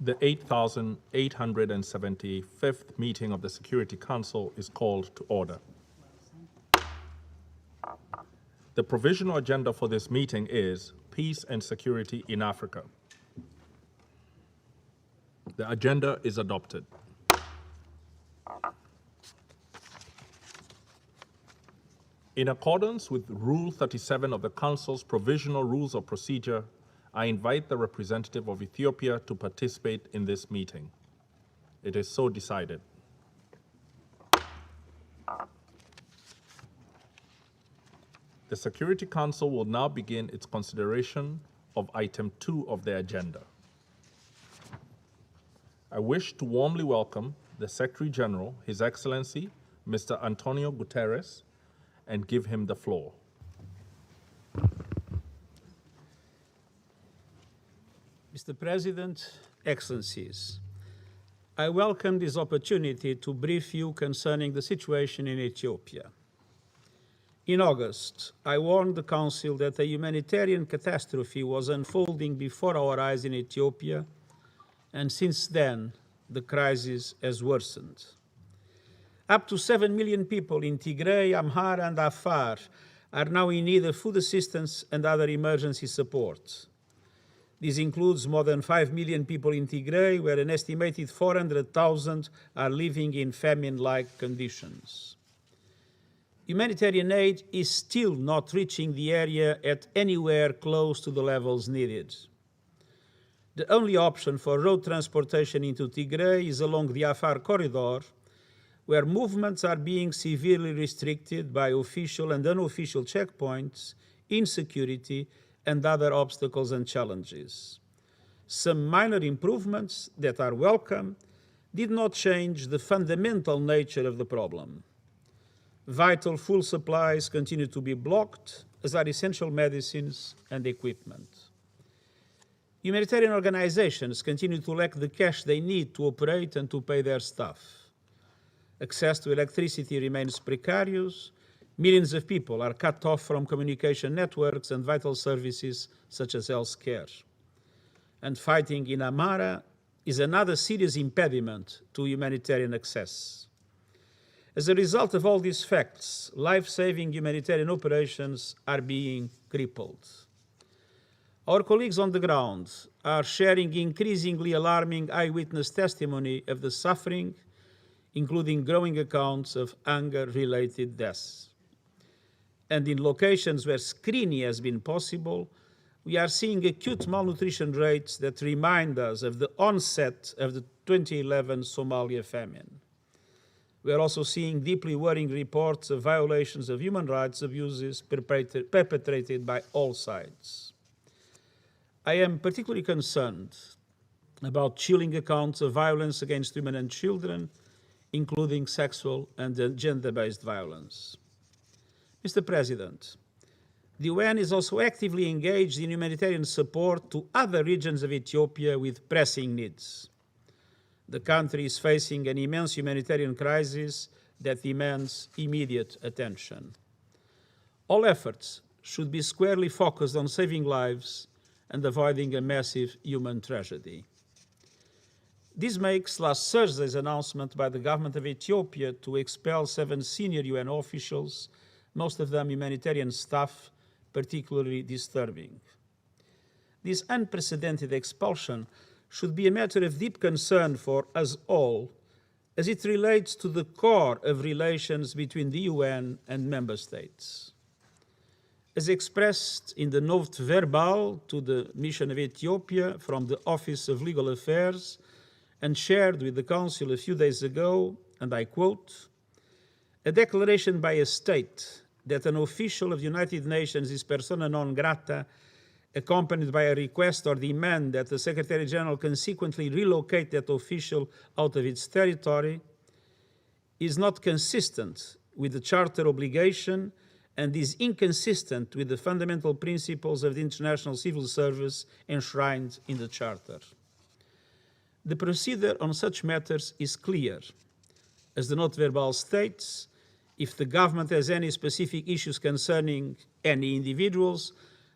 The 8,875th meeting of the Security Council is called to order. The provisional agenda for this meeting is Peace and Security in Africa. The agenda is adopted. In accordance with Rule 37 of the Council's Provisional Rules of Procedure, I invite the representative of Ethiopia to participate in this meeting. It is so decided. The Security Council will now begin its consideration of item 2 of the agenda. I wish to warmly welcome the Secretary General, His Excellency, Mr. Antonio Guterres, and give him the floor. Mr. President, Excellencies, I welcome this opportunity to brief you concerning the situation in Ethiopia. In August, I warned the Council that a humanitarian catastrophe was unfolding before our eyes in Ethiopia, and since then, the crisis has worsened. Up to 7 million people in Tigray, Amhara, and Afar are now in need of food assistance and other emergency support. This includes more than 5 million people in Tigray, where an estimated 400,000 are living in famine-like conditions. Humanitarian aid is still not reaching the area at anywhere close to the levels needed. The only option for road transportation into Tigray is along the Afar corridor, where movements are being severely restricted by official and unofficial checkpoints, insecurity, and other obstacles and challenges. Some minor improvements that are welcome did not change the fundamental nature of the problem. Vital food supplies continue to be blocked, as are essential medicines and equipment. Humanitarian organizations continue to lack the cash they need to operate and to pay their staff. Access to electricity remains precarious. Millions of people are cut off from communication networks and vital services such as health care. And fighting in Amhara is another serious impediment to humanitarian access. As a result of all these facts, life-saving humanitarian operations are being crippled. Our colleagues on the ground are sharing increasingly alarming eyewitness testimony of the suffering, including growing accounts of hunger-related deaths. And in locations where screening has been possible, we are seeing acute malnutrition rates that remind us of the onset of the 2011 Somalia famine. We are also seeing deeply worrying reports of violations of human rights abuses perpetrated by all sides. I am particularly concerned about chilling accounts of violence against women and children, including sexual and gender-based violence. Mr. President, the UN is also actively engaged in humanitarian support to other regions of Ethiopia with pressing needs. The country is facing an immense humanitarian crisis that demands immediate attention. All efforts should be squarely focused on saving lives and avoiding a massive human tragedy. This makes last Thursday's announcement by the government of Ethiopia to expel 7 senior UN officials, most of them humanitarian staff, particularly disturbing. This unprecedented expulsion should be a matter of deep concern for us all, as it relates to the core of relations between the UN and member states. As expressed in the note verbal to the Mission of Ethiopia from the Office of Legal Affairs and shared with the Council a few days ago, and I quote, "A declaration by a state that an official of the United Nations is persona non grata, accompanied by a request or demand that the Secretary General consequently relocate that official out of its territory, is not consistent with the Charter obligation and is inconsistent with the fundamental principles of the International Civil Service enshrined in the Charter. The procedure on such matters is clear. As the note verbal states, if the government has any specific issues concerning any individuals,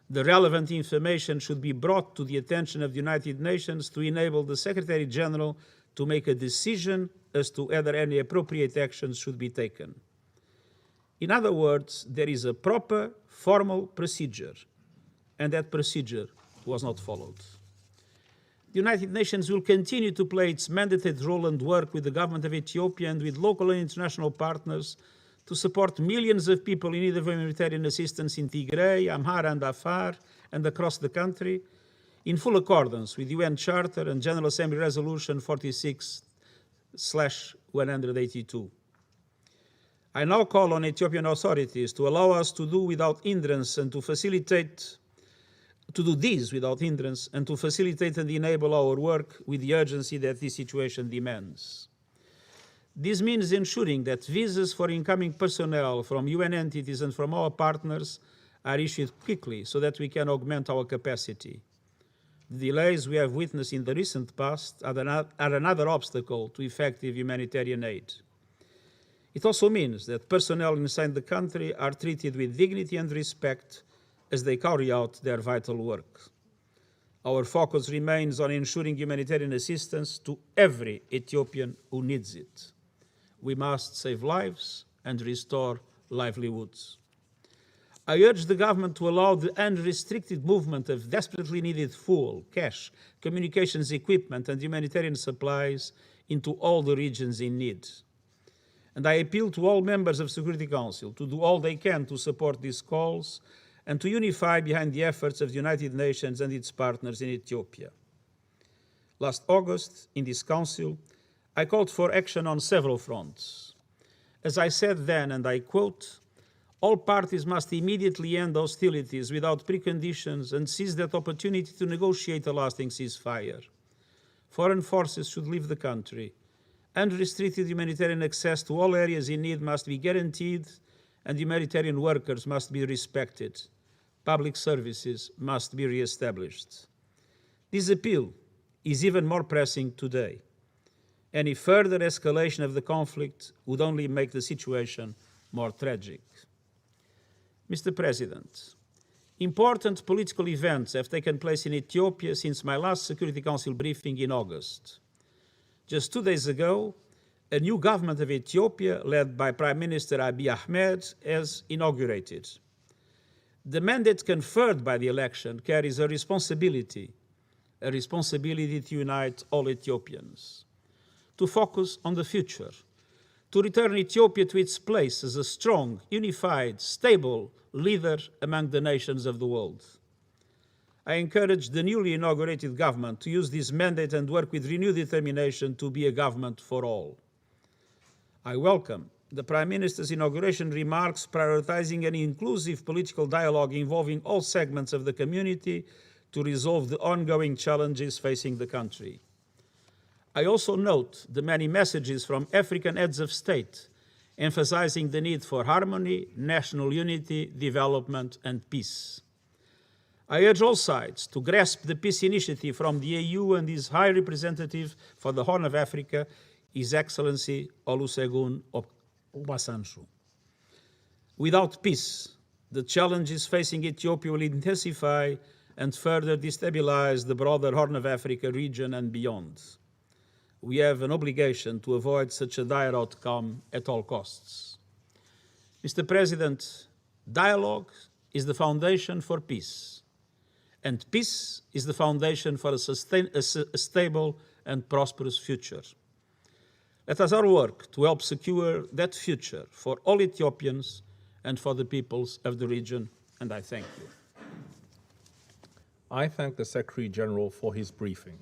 The relevant information should be brought to the attention of the United Nations to enable the Secretary General to make a decision as to whether any appropriate actions should be taken. In other words, there is a proper, formal procedure, and that procedure was not followed. The United Nations will continue to play its mandated role and work with the government of Ethiopia and with local and international partners to support millions of people in need of humanitarian assistance in Tigray, Amhara and Afar, and across the country, in full accordance with UN Charter and General Assembly Resolution 46/182. I now call on Ethiopian authorities to allow us to do without hindrance and to do this without hindrance and to facilitate and enable our work with the urgency that this situation demands. This means ensuring that visas for incoming personnel from UN entities and from our partners are issued quickly so that we can augment our capacity. The delays we have witnessed in the recent past are another obstacle to effective humanitarian aid. It also means that personnel inside the country are treated with dignity and respect as they carry out their vital work. Our focus remains on ensuring humanitarian assistance to every Ethiopian who needs it. We must save lives and restore livelihoods. I urge the government to allow the unrestricted movement of desperately needed fuel, cash, communications equipment, and humanitarian supplies into all the regions in need. And I appeal to all members of the Security Council to do all they can to support these calls and to unify behind the efforts of the United Nations and its partners in Ethiopia. Last August, in this Council, I called for action on several fronts. As I said then, and I quote, "All parties must immediately end hostilities without preconditions and seize that opportunity to negotiate a lasting ceasefire. Foreign forces should leave the country. Unrestricted humanitarian access to all areas in need must be guaranteed, and humanitarian workers must be respected. Public services must be re-established." This appeal is even more pressing today. Any further escalation of the conflict would only make the situation more tragic. Mr. President, important political events have taken place in Ethiopia since my last Security Council briefing in August. Just 2 days ago, a new government of Ethiopia, led by Prime Minister Abiy Ahmed, has inaugurated. The mandate conferred by the election carries a responsibility to unite all Ethiopians, to focus on the future, to return Ethiopia to its place as a strong, unified, stable leader among the nations of the world. I encourage the newly inaugurated government to use this mandate and work with renewed determination to be a government for all. I welcome the Prime Minister's inauguration remarks prioritizing an inclusive political dialogue involving all segments of the community to resolve the ongoing challenges facing the country. I also note the many messages from African heads of state emphasizing the need for harmony, national unity, development, and peace. I urge all sides to grasp the peace initiative from the AU and His High Representative for the Horn of Africa, His Excellency Olusegun Obasanjo. Without peace, the challenges facing Ethiopia will intensify and further destabilize the broader Horn of Africa region and beyond. We have an obligation to avoid such a dire outcome at all costs. Mr. President, dialogue is the foundation for peace, and peace is the foundation for a stable and prosperous future. Let us all work to help secure that future for all Ethiopians and for the peoples of the region, and I thank you. I thank the Secretary General for his briefing.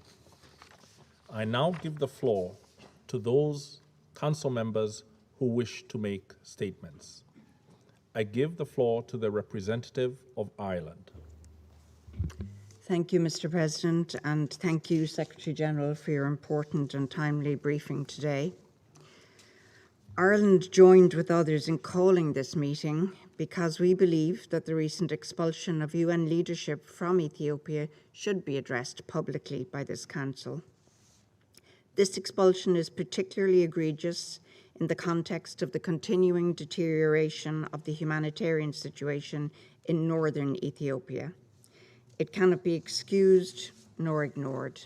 I now give the floor to those Council members who wish to make statements. I give the floor to the representative of Ireland. Thank you, Mr. President, and thank you, Secretary General, for your important and timely briefing today. Ireland joined with others in calling this meeting because we believe that the recent expulsion of UN leadership from Ethiopia should be addressed publicly by this Council. This expulsion is particularly egregious in the context of the continuing deterioration of the humanitarian situation in northern Ethiopia. It cannot be excused nor ignored.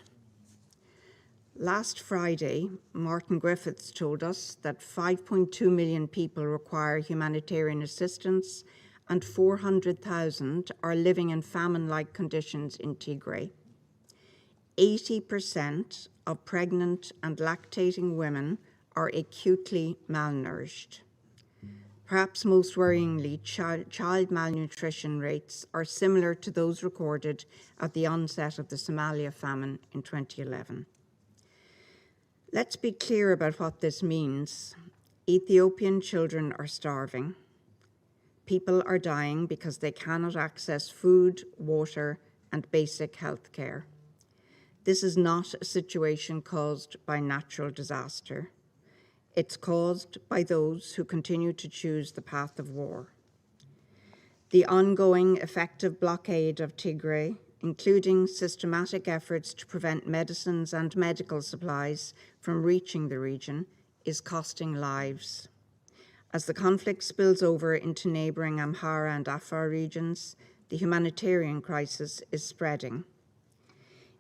Last Friday, Martin Griffiths told us that 5.2 million people require humanitarian assistance and 400,000 are living in famine-like conditions in Tigray. 80% of pregnant and lactating women are acutely malnourished. Perhaps most worryingly, child malnutrition rates are similar to those recorded at the onset of the Somalia famine in 2011. Let's be clear about what this means. Ethiopian children are starving. People are dying because they cannot access food, water, and basic health care. This is not a situation caused by natural disaster. It's caused by those who continue to choose the path of war. The ongoing effective blockade of Tigray, including systematic efforts to prevent medicines and medical supplies from reaching the region, is costing lives. As the conflict spills over into neighboring Amhara and Afar regions, the humanitarian crisis is spreading.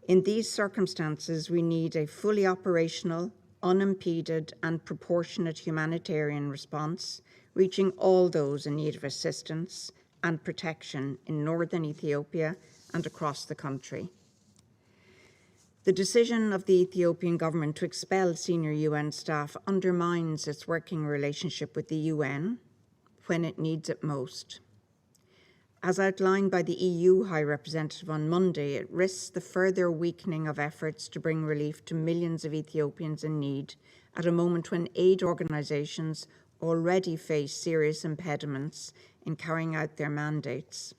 In these circumstances, we need a fully operational, unimpeded, and proportionate humanitarian response, reaching all those in need of assistance and protection in northern Ethiopia and across the country. The decision of the Ethiopian government to expel senior UN staff undermines its working relationship with the UN when it needs it most. As outlined by the EU High Representative on Monday, it risks the further weakening of efforts to bring relief to millions of Ethiopians in need at a moment when aid organisations already face serious impediments in carrying out their mandates.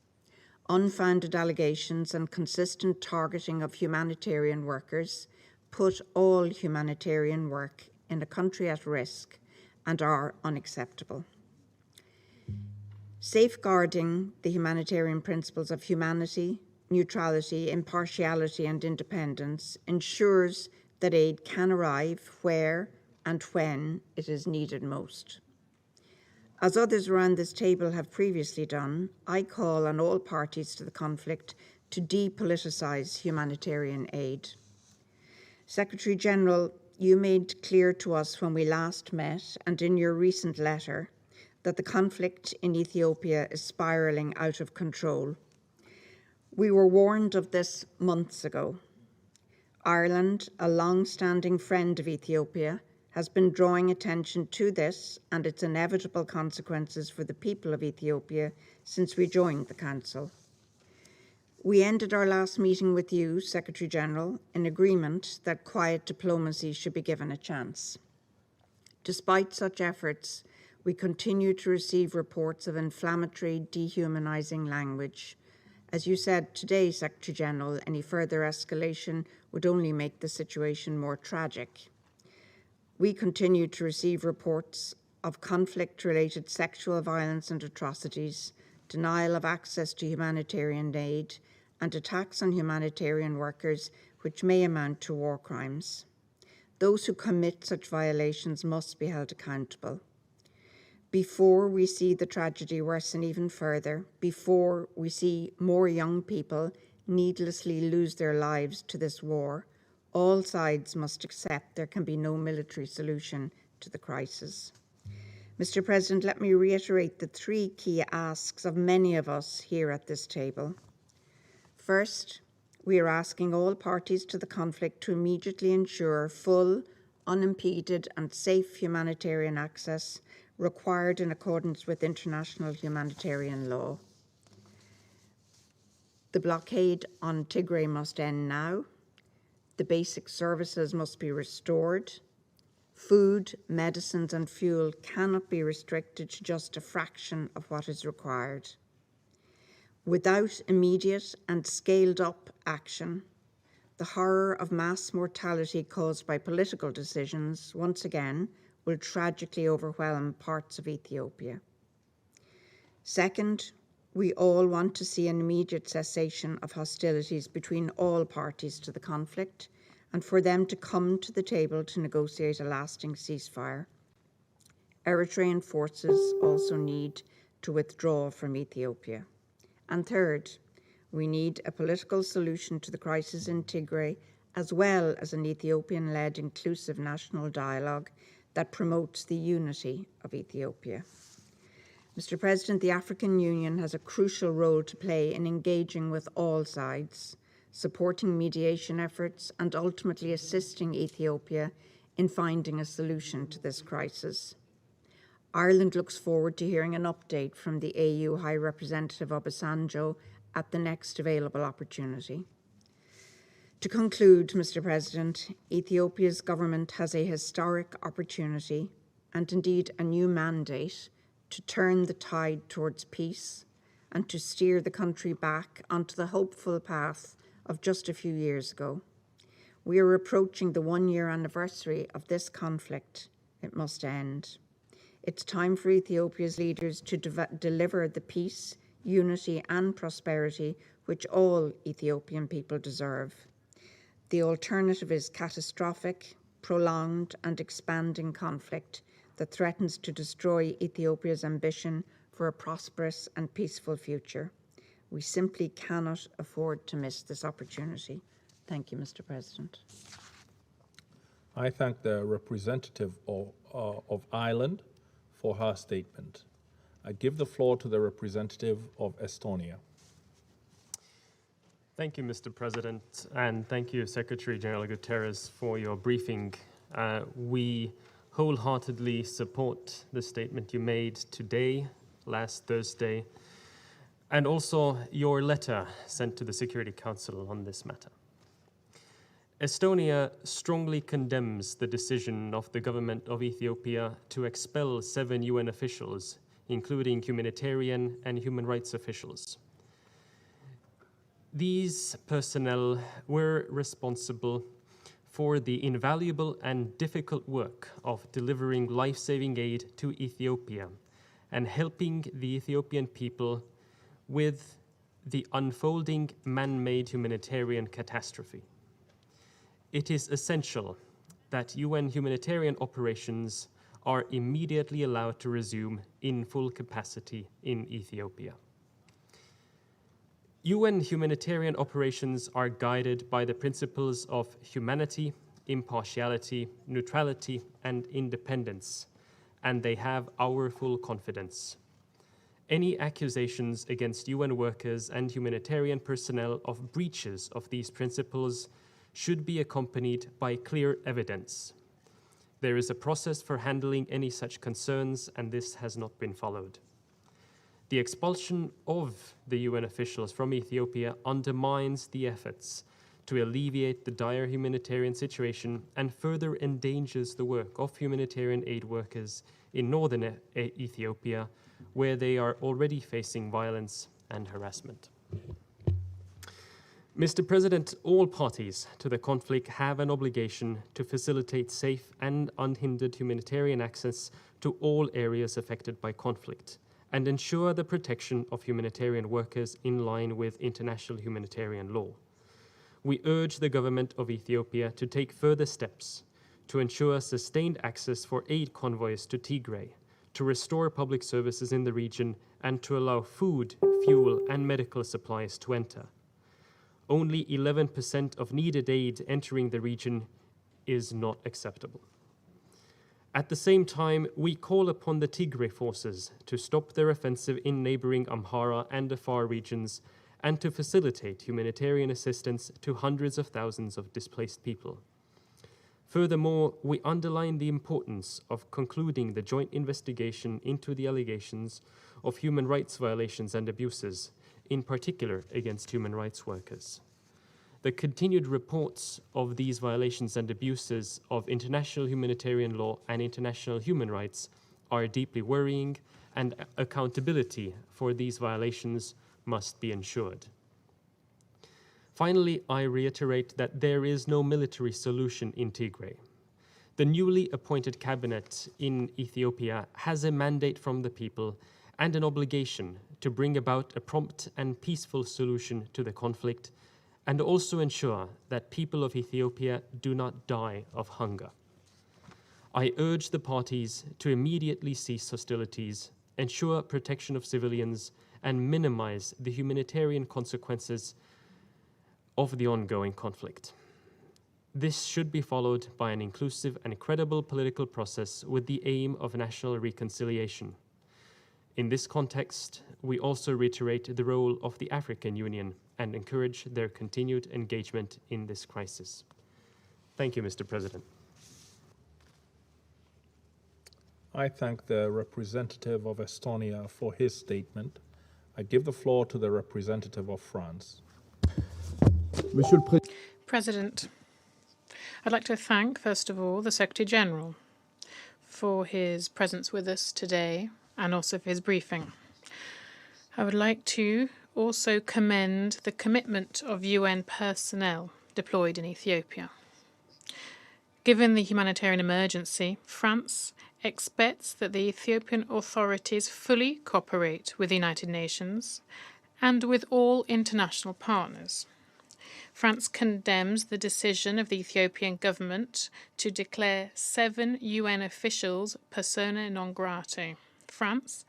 Unfounded allegations and consistent targeting of humanitarian workers put all humanitarian work in a country at risk and are unacceptable. Safeguarding the humanitarian principles of humanity, neutrality, impartiality, and independence ensures that aid can arrive where and when it is needed most. As others around this table have previously done, I call on all parties to the conflict to depoliticize humanitarian aid. Secretary General, you made clear to us when we last met and in your recent letter that the conflict in Ethiopia is spiraling out of control. We were warned of this months ago. Ireland, a long-standing friend of Ethiopia, has been drawing attention to this and its inevitable consequences for the people of Ethiopia since we joined the Council. We ended our last meeting with you, Secretary General, in agreement that quiet diplomacy should be given a chance. Despite such efforts, we continue to receive reports of inflammatory, dehumanizing language. As you said today, Secretary General, any further escalation would only make the situation more tragic. We continue to receive reports of conflict-related sexual violence and atrocities, denial of access to humanitarian aid, and attacks on humanitarian workers which may amount to war crimes. Those who commit such violations must be held accountable. Before we see the tragedy worsen even further, before we see more young people needlessly lose their lives to this war, all sides must accept there can be no military solution to the crisis. Mr. President, let me reiterate the three key asks of many of us here at this table. First, we are asking all parties to the conflict to immediately ensure full, unimpeded, and safe humanitarian access required in accordance with international humanitarian law. The blockade on Tigray must end now. The basic services must be restored. Food, medicines, and fuel cannot be restricted to just a fraction of what is required. Without immediate and scaled-up action, the horror of mass mortality caused by political decisions, once again, will tragically overwhelm parts of Ethiopia. Second, we all want to see an immediate cessation of hostilities between all parties to the conflict and for them to come to the table to negotiate a lasting ceasefire. Eritrean forces also need to withdraw from Ethiopia. And third, We need a political solution to the crisis in Tigray, as well as an Ethiopian-led inclusive national dialogue that promotes the unity of Ethiopia. Mr. President, the African Union has a crucial role to play in engaging with all sides, supporting mediation efforts and ultimately assisting Ethiopia in finding a solution to this crisis. Ireland looks forward to hearing an update from the AU High Representative Obasanjo at the next available opportunity. To conclude, Mr. President, Ethiopia's government has a historic opportunity and indeed a new mandate to turn the tide towards peace and to steer the country back onto the hopeful path of just a few years ago. We are approaching the one-year anniversary of this conflict. It must end. It's time for Ethiopia's leaders to deliver the peace, unity and prosperity which all Ethiopian people deserve. The alternative is catastrophic, prolonged and expanding conflict that threatens to destroy Ethiopia's ambition for a prosperous and peaceful future. We simply cannot afford to miss this opportunity. Thank you, Mr. President. I thank the representative of Ireland for her statement. I give the floor to the representative of Estonia. Thank you, Mr. President, and thank you, Secretary General Guterres, for your briefing. We wholeheartedly support the statement you made today, last Thursday, and also your letter sent to the Security Council on this matter. Estonia strongly condemns the decision of the government of Ethiopia to expel 7 UN officials, including humanitarian and human rights officials. These personnel were responsible for the invaluable and difficult work of delivering life-saving aid to Ethiopia and helping the Ethiopian people with the unfolding man-made humanitarian catastrophe. It is essential that UN humanitarian operations are immediately allowed to resume in full capacity in Ethiopia. UN humanitarian operations are guided by the principles of humanity, impartiality, neutrality, and independence, and they have our full confidence. Any accusations against UN workers and humanitarian personnel of breaches of these principles should be accompanied by clear evidence. There is a process for handling any such concerns, and this has not been followed. The expulsion of the UN officials from Ethiopia undermines the efforts to alleviate the dire humanitarian situation and further endangers the work of humanitarian aid workers in northern Ethiopia, where they are already facing violence and harassment. Mr. President, all parties to the conflict have an obligation to facilitate safe and unhindered humanitarian access to all areas affected by conflict and ensure the protection of humanitarian workers in line with international humanitarian law. We urge the government of Ethiopia to take further steps to ensure sustained access for aid convoys to Tigray, to restore public services in the region, and to allow food, fuel, and medical supplies to enter. Only 11% of needed aid entering the region is not acceptable. At the same time, we call upon the Tigray forces to stop their offensive in neighboring Amhara and Afar regions and to facilitate humanitarian assistance to hundreds of thousands of displaced people. Furthermore, we underline the importance of concluding the joint investigation into the allegations of human rights violations and abuses, in particular against human rights workers. The continued reports of these violations and abuses of international humanitarian law and international human rights are deeply worrying, and accountability for these violations must be ensured. Finally, I reiterate that there is no military solution in Tigray. The newly appointed cabinet in Ethiopia has a mandate from the people and an obligation to bring about a prompt and peaceful solution to the conflict, and also ensure that people of Ethiopia do not die of hunger. I urge the parties to immediately cease hostilities, ensure protection of civilians, and minimize the humanitarian consequences of the ongoing conflict. This should be followed by an inclusive and credible political process with the aim of national reconciliation. In this context, we also reiterate the role of the African Union and encourage their continued engagement in this crisis. Thank you, Mr. President. I thank the representative of Estonia for his statement. I give the floor to the representative of France. President, I'd like to thank, first of all, the Secretary General for his presence with us today and also for his briefing. I would like to also commend the commitment of UN personnel deployed in Ethiopia. Given the humanitarian emergency, France expects that the Ethiopian authorities fully cooperate with the United Nations and with all international partners. France condemns the decision of the Ethiopian government to declare 7 UN officials persona non grata. France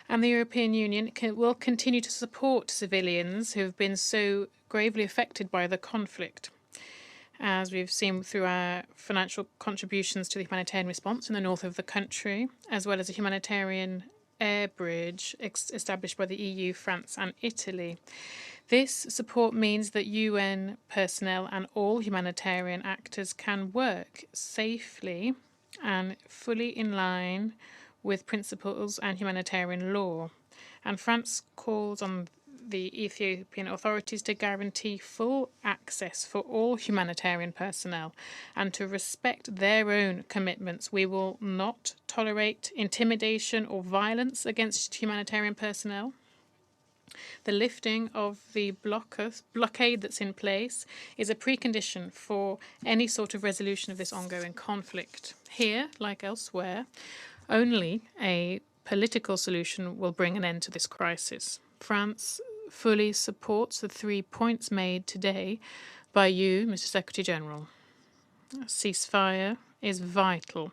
and the European Union will continue to support civilians who have been so gravely affected by the conflict, as we've seen through our financial contributions to the humanitarian response in the north of the country, as well as a humanitarian air bridge established by the EU, France and Italy. This support means that UN personnel and all humanitarian actors can work safely and fully in line with principles and humanitarian law. And France calls on the Ethiopian authorities to guarantee full access for all humanitarian personnel and to respect their own commitments. We will not tolerate intimidation or violence against humanitarian personnel. The lifting of the blockade that's in place is a precondition for any sort of resolution of this ongoing conflict. Here, like elsewhere, only a political solution will bring an end to this crisis. France fully supports the 3 points made today by you, Mr. Secretary General. A ceasefire is vital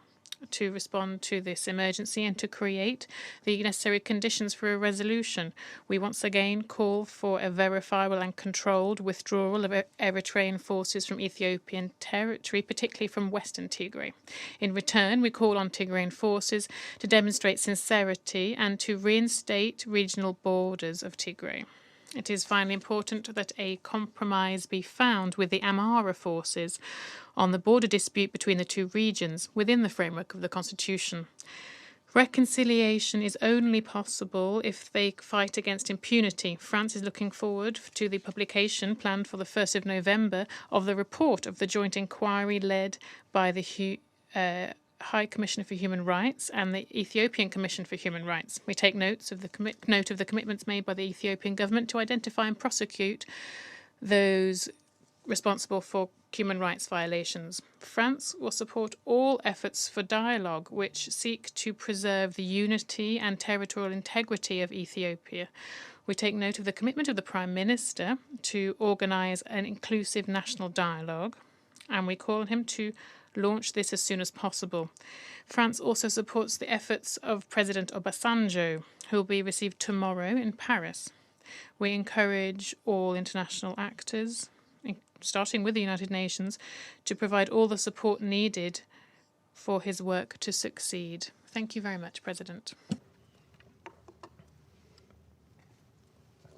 to respond to this emergency and to create the necessary conditions for a resolution. We once again call for a verifiable and controlled withdrawal of Eritrean forces from Ethiopian territory, particularly from Western Tigray. In return, we call on Tigrayan forces to demonstrate sincerity and to reinstate regional borders of Tigray. It is finally important that a compromise be found with the Amhara forces on the border dispute between the two regions within the framework of the Constitution. Reconciliation is only possible if they fight against impunity. France is looking forward to the publication planned for the 1st of November of the report of the joint inquiry led by the High Commissioner for Human Rights and the Ethiopian Commission for Human Rights. We take note of the commitments made by the Ethiopian government to identify and prosecute those responsible for human rights violations. France will support all efforts for dialogue which seek to preserve the unity and territorial integrity of Ethiopia. We take note of the commitment of the Prime Minister to organise an inclusive national dialogue, and we call on him to launch this as soon as possible. France also supports the efforts of President Obasanjo, who will be received tomorrow in Paris. We encourage all international actors, starting with the United Nations, to provide all the support needed for his work to succeed. Thank you very much, President.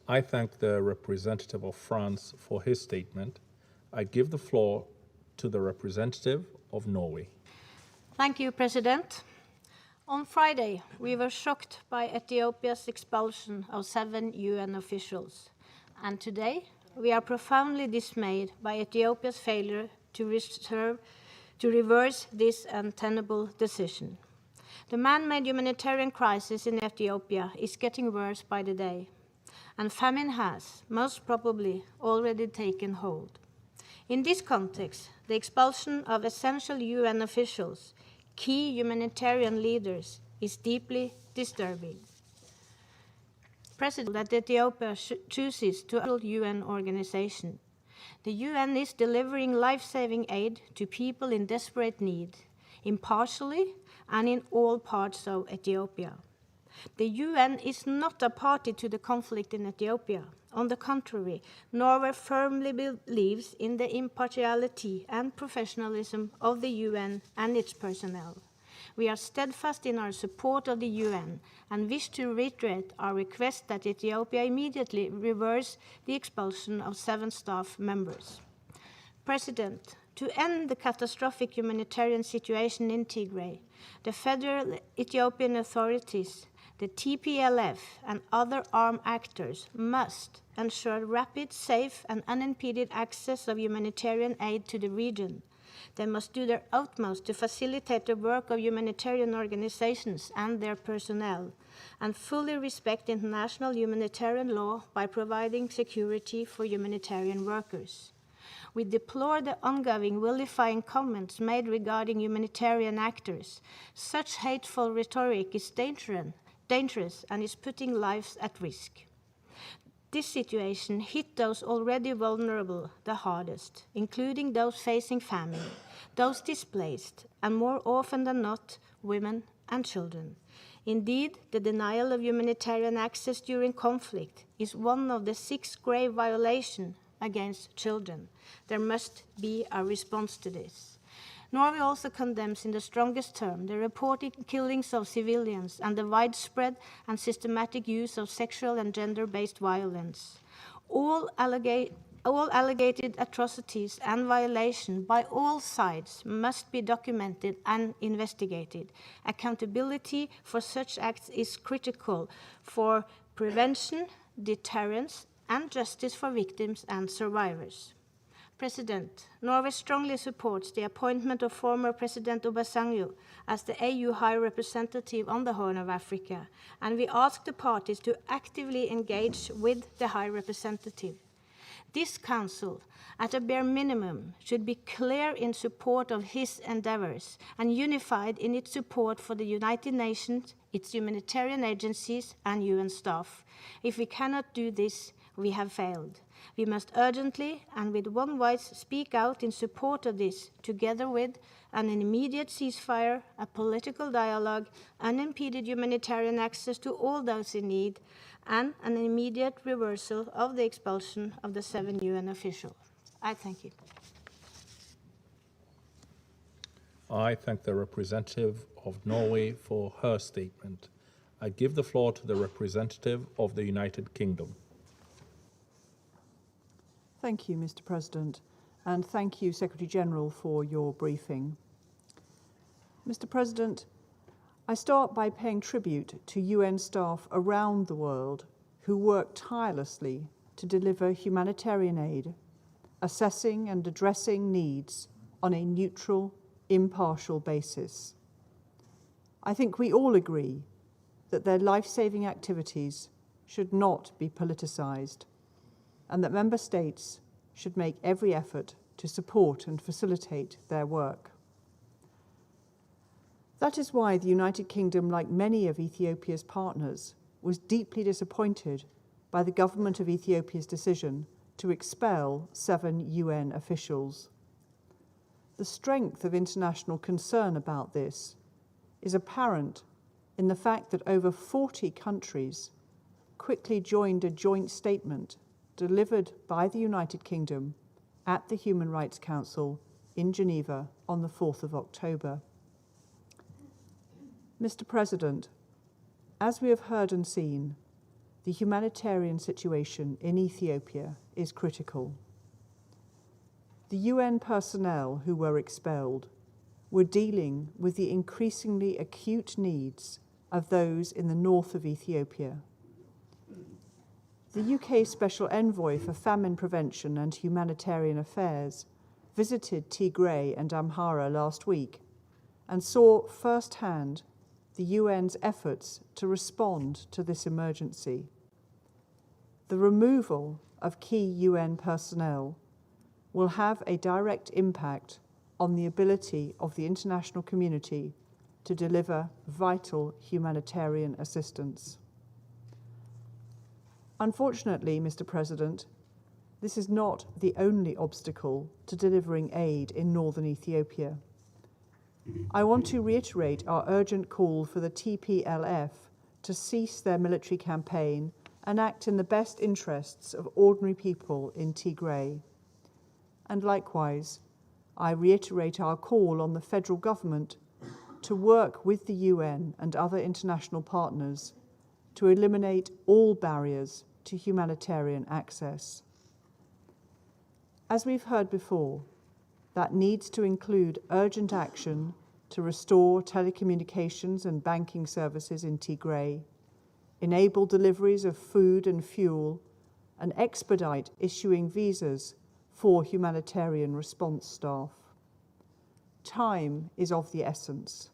I thank the representative of France for his statement. I give the floor to the representative of Norway. Thank you, President. On Friday, we were shocked by Ethiopia's expulsion of 7 UN officials. And today, we are profoundly dismayed by Ethiopia's failure to reverse this untenable decision. The man-made humanitarian crisis in Ethiopia is getting worse by the day, and famine has, most probably, already taken hold. In this context, the expulsion of essential UN officials, key humanitarian leaders, is deeply disturbing. President, that Ethiopia chooses to a UN organization. The UN is delivering life-saving aid to people in desperate need, impartially and in all parts of Ethiopia. The UN is not a party to the conflict in Ethiopia. On the contrary, Norway firmly believes in the impartiality and professionalism of the UN and its personnel. We are steadfast in our support of the UN and wish to reiterate our request that Ethiopia immediately reverse the expulsion of 7 staff members. President, to end the catastrophic humanitarian situation in Tigray, the federal Ethiopian authorities, the TPLF, and other armed actors must ensure rapid, safe, and unimpeded access of humanitarian aid to the region. They must do their utmost to facilitate the work of humanitarian organizations and their personnel, and fully respect international humanitarian law by providing security for humanitarian workers. We deplore the ongoing vilifying comments made regarding humanitarian actors. Such hateful rhetoric is dangerous and is putting lives at risk. This situation hit those already vulnerable the hardest, including those facing famine, those displaced, and more often than not, women and children. Indeed, the denial of humanitarian access during conflict is one of the 6 grave violations against children. There must be a response to this. Norway also condemns in the strongest terms the reported killings of civilians and the widespread and systematic use of sexual and gender-based violence. All alleged atrocities and violations by all sides must be documented and investigated. Accountability for such acts is critical for prevention, deterrence, and justice for victims and survivors. President, Norway strongly supports the appointment of former President Obasanjo as the AU High Representative on the Horn of Africa, and we ask the parties to actively engage with the High Representative. This Council, at a bare minimum, should be clear in support of his endeavors and unified in its support for the United Nations, its humanitarian agencies, and UN staff. If we cannot do this, we have failed. We must urgently and with one voice speak out in support of this, together with an immediate ceasefire, a political dialogue, unimpeded humanitarian access to all those in need, and an immediate reversal of the expulsion of the 7 UN officials. I thank you. I thank the representative of Norway for her statement. I give the floor to the representative of the United Kingdom. Thank you, Mr. President, and thank you, Secretary General, for your briefing. Mr. President, I start by paying tribute to UN staff around the world who work tirelessly to deliver humanitarian aid, assessing and addressing needs on a neutral, impartial basis. I think we all agree that their life-saving activities should not be politicized, and that Member States should make every effort to support and facilitate their work. That is why the United Kingdom, like many of Ethiopia's partners, was deeply disappointed by the government of Ethiopia's decision to expel 7 UN officials. The strength of international concern about this is apparent in the fact that over 40 countries quickly joined a joint statement delivered by the United Kingdom at the Human Rights Council in Geneva on the 4th of October. Mr. President, as we have heard and seen, the humanitarian situation in Ethiopia is critical. The UN personnel who were expelled were dealing with the increasingly acute needs of those in the north of Ethiopia. The UK Special Envoy for Famine Prevention and Humanitarian Affairs visited Tigray and Amhara last week and saw firsthand the UN's efforts to respond to this emergency. The removal of key UN personnel will have a direct impact on the ability of the international community to deliver vital humanitarian assistance. Unfortunately, Mr. President, this is not the only obstacle to delivering aid in northern Ethiopia. I want to reiterate our urgent call for the TPLF to cease their military campaign and act in the best interests of ordinary people in Tigray. And likewise, I reiterate our call on the federal government to work with the UN and other international partners to eliminate all barriers to humanitarian access. As we've heard before, that needs to include urgent action to restore telecommunications and banking services in Tigray, enable deliveries of food and fuel, and expedite issuing visas for humanitarian response staff. Time is of the essence.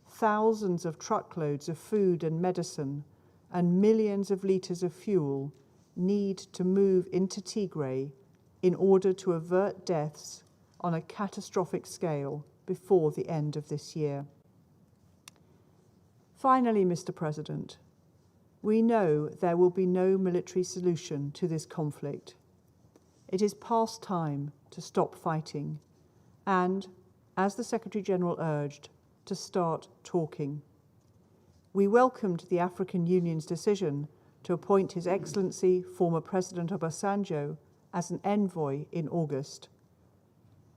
Thousands of truckloads of food and medicine and millions of liters of fuel need to move into Tigray in order to avert deaths on a catastrophic scale before the end of this year. Finally, Mr. President, we know there will be no military solution to this conflict. It is past time to stop fighting and, as the Secretary-General urged, to start talking. We welcomed the African Union's decision to appoint His Excellency, former President Obasanjo, as an envoy in August.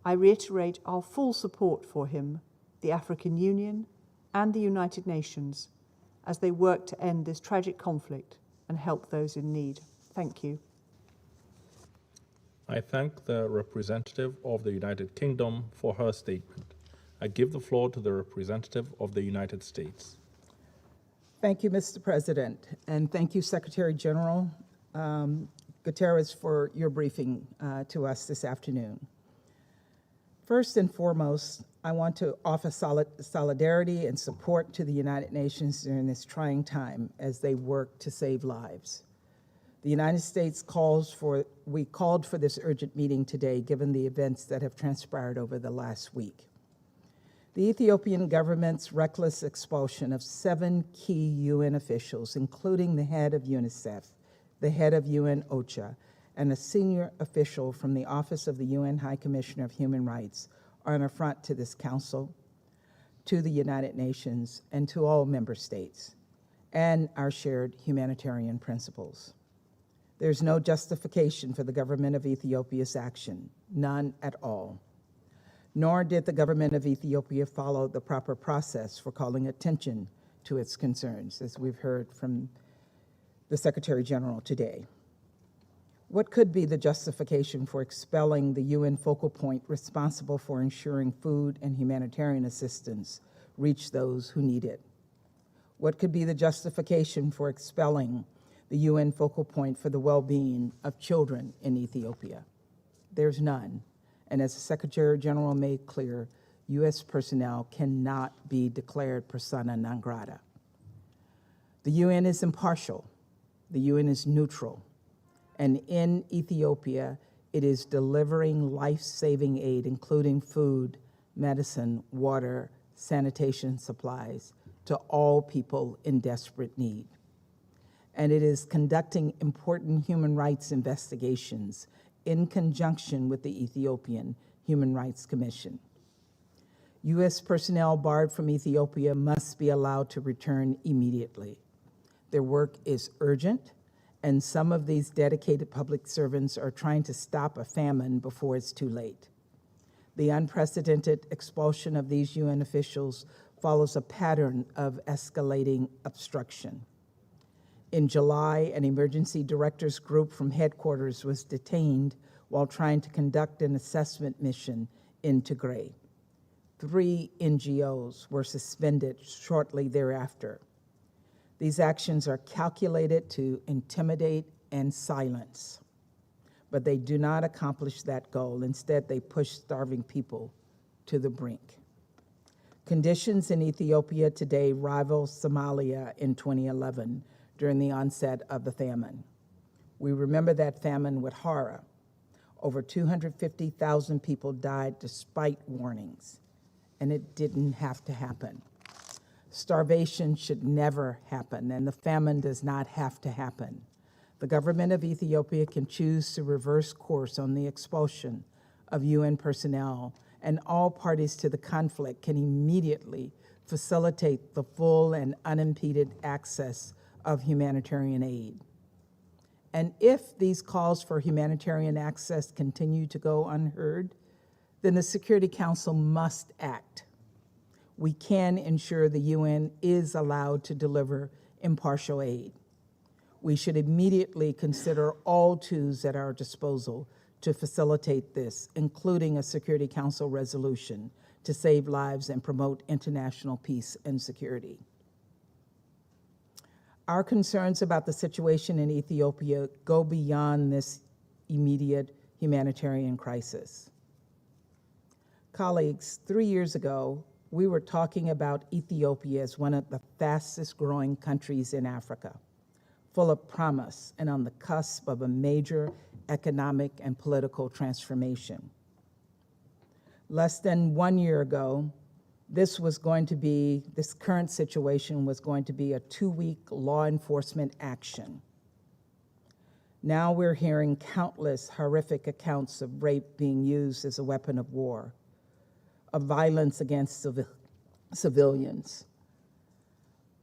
I reiterate our full support for him, the African Union, and the United Nations as they work to end this tragic conflict and help those in need. Thank you. I thank the representative of the United Kingdom for her statement. I give the floor to the representative of the United States. Thank you, Mr. President, and thank you, Secretary General Guterres, for your briefing to us this afternoon. First and foremost, I want to offer solidarity and support to the United Nations during this trying time as they work to save lives. The United States called for this urgent meeting today, given the events that have transpired over the last week. The Ethiopian government's reckless expulsion of 7 key UN officials, including the head of UNICEF, the head of UN OCHA, and a senior official from the Office of the UN High Commissioner of Human Rights, are an affront to this Council, to the United Nations, and to all member states, and our shared humanitarian principles. There's no justification for the government of Ethiopia's action, none at all. Nor did the government of Ethiopia follow the proper process for calling attention to its concerns, as we've heard from the Secretary General today. What could be the justification for expelling the UN focal point responsible for ensuring food and humanitarian assistance reach those who need it? What could be the justification for expelling the UN focal point for the well-being of children in Ethiopia? There's none. And as the Secretary General made clear, U.S. personnel cannot be declared persona non grata. The UN is impartial. The UN is neutral. And in Ethiopia, it is delivering life-saving aid, including food, medicine, water, sanitation supplies, to all people in desperate need. And it is conducting important human rights investigations in conjunction with the Ethiopian Human Rights Commission. U.S. personnel barred from Ethiopia must be allowed to return immediately. Their work is urgent, and some of these dedicated public servants are trying to stop a famine before it's too late. The unprecedented expulsion of these UN officials follows a pattern of escalating obstruction. In July, an emergency directors group from headquarters was detained while trying to conduct an assessment mission in Tigray. 3 NGOs were suspended shortly thereafter. These actions are calculated to intimidate and silence, but they do not accomplish that goal. Instead, they push starving people to the brink. Conditions in Ethiopia today rival Somalia in 2011 during the onset of the famine. We remember that famine with horror. Over 250,000 people died despite warnings, and it didn't have to happen. Starvation should never happen, and the famine does not have to happen. The government of Ethiopia can choose to reverse course on the expulsion of UN personnel, and all parties to the conflict can immediately facilitate the full and unimpeded access of humanitarian aid. And if these calls for humanitarian access continue to go unheard, then the Security Council must act. We can ensure the UN is allowed to deliver impartial aid. We should immediately consider all tools at our disposal to facilitate this, including a Security Council resolution to save lives and promote international peace and security. Our concerns about the situation in Ethiopia go beyond this immediate humanitarian crisis. Colleagues, 3 years ago, we were talking about Ethiopia as one of the fastest growing countries in Africa, full of promise and on the cusp of a major economic and political transformation. Less than 1 year ago, this current situation was going to be a 2-week law enforcement action. Now we're hearing countless horrific accounts of rape being used as a weapon of war, of violence against civilians,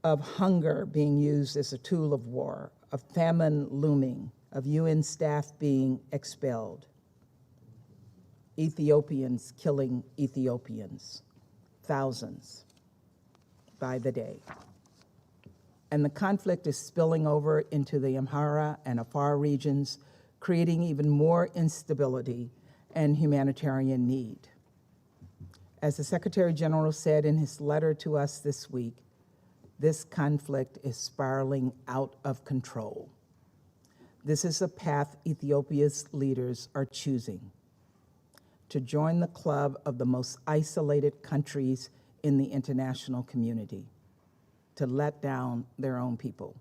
of hunger being used as a tool of war, of famine looming, of UN staff being expelled, Ethiopians killing Ethiopians, thousands by the day. And the conflict is spilling over into the Amhara and Afar regions, creating even more instability and humanitarian need. As the Secretary General said in his letter to us this week, this conflict is spiraling out of control. This is a path Ethiopia's leaders are choosing: to join the club of the most isolated countries in the international community, to let down their own people.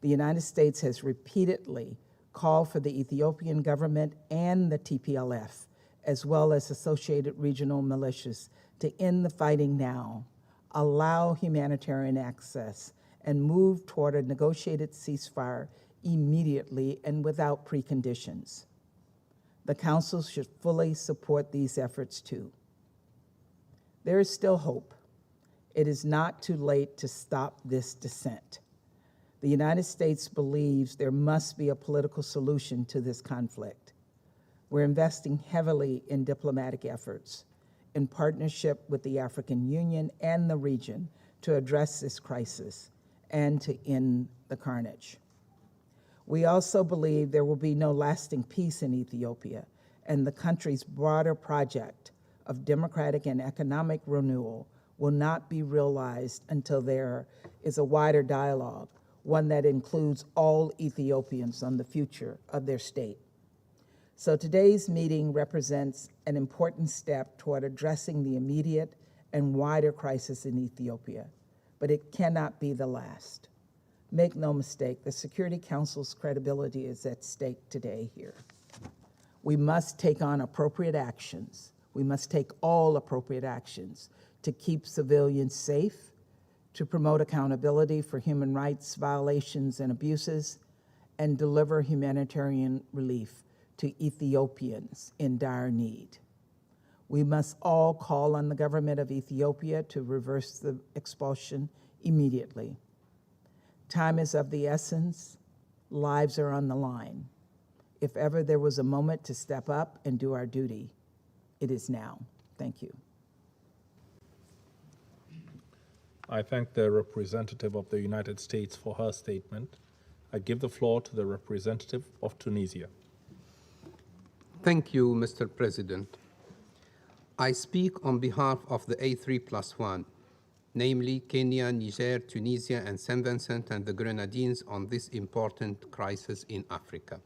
The United States has repeatedly called for the Ethiopian government and the TPLF, as well as associated regional militias, to end the fighting now, allow humanitarian access, and move toward a negotiated ceasefire immediately and without preconditions. The Council should fully support these efforts too. There is still hope. It is not too late to stop this descent. The United States believes there must be a political solution to this conflict. We're investing heavily in diplomatic efforts in partnership with the African Union and the region to address this crisis and to end the carnage. We also believe there will be no lasting peace in Ethiopia, and the country's broader project of democratic and economic renewal will not be realized until there is a wider dialogue, one that includes all Ethiopians on the future of their state. So today's meeting represents an important step toward addressing the immediate and wider crisis in Ethiopia, but it cannot be the last. Make no mistake, the Security Council's credibility is at stake today here. We must take on appropriate actions. We must take all appropriate actions to keep civilians safe, to promote accountability for human rights violations and abuses, and deliver humanitarian relief to Ethiopians in dire need. We must all call on the government of Ethiopia to reverse the expulsion immediately. Time is of the essence. Lives are on the line. If ever there was a moment to step up and do our duty, it is now. Thank you. I thank the representative of the United States for her statement. I give the floor to the representative of Tunisia. Thank you, Mr. President. I speak on behalf of the A3+1, namely Kenya, Niger, Tunisia, and St. Vincent and the Grenadines on this important crisis in Africa.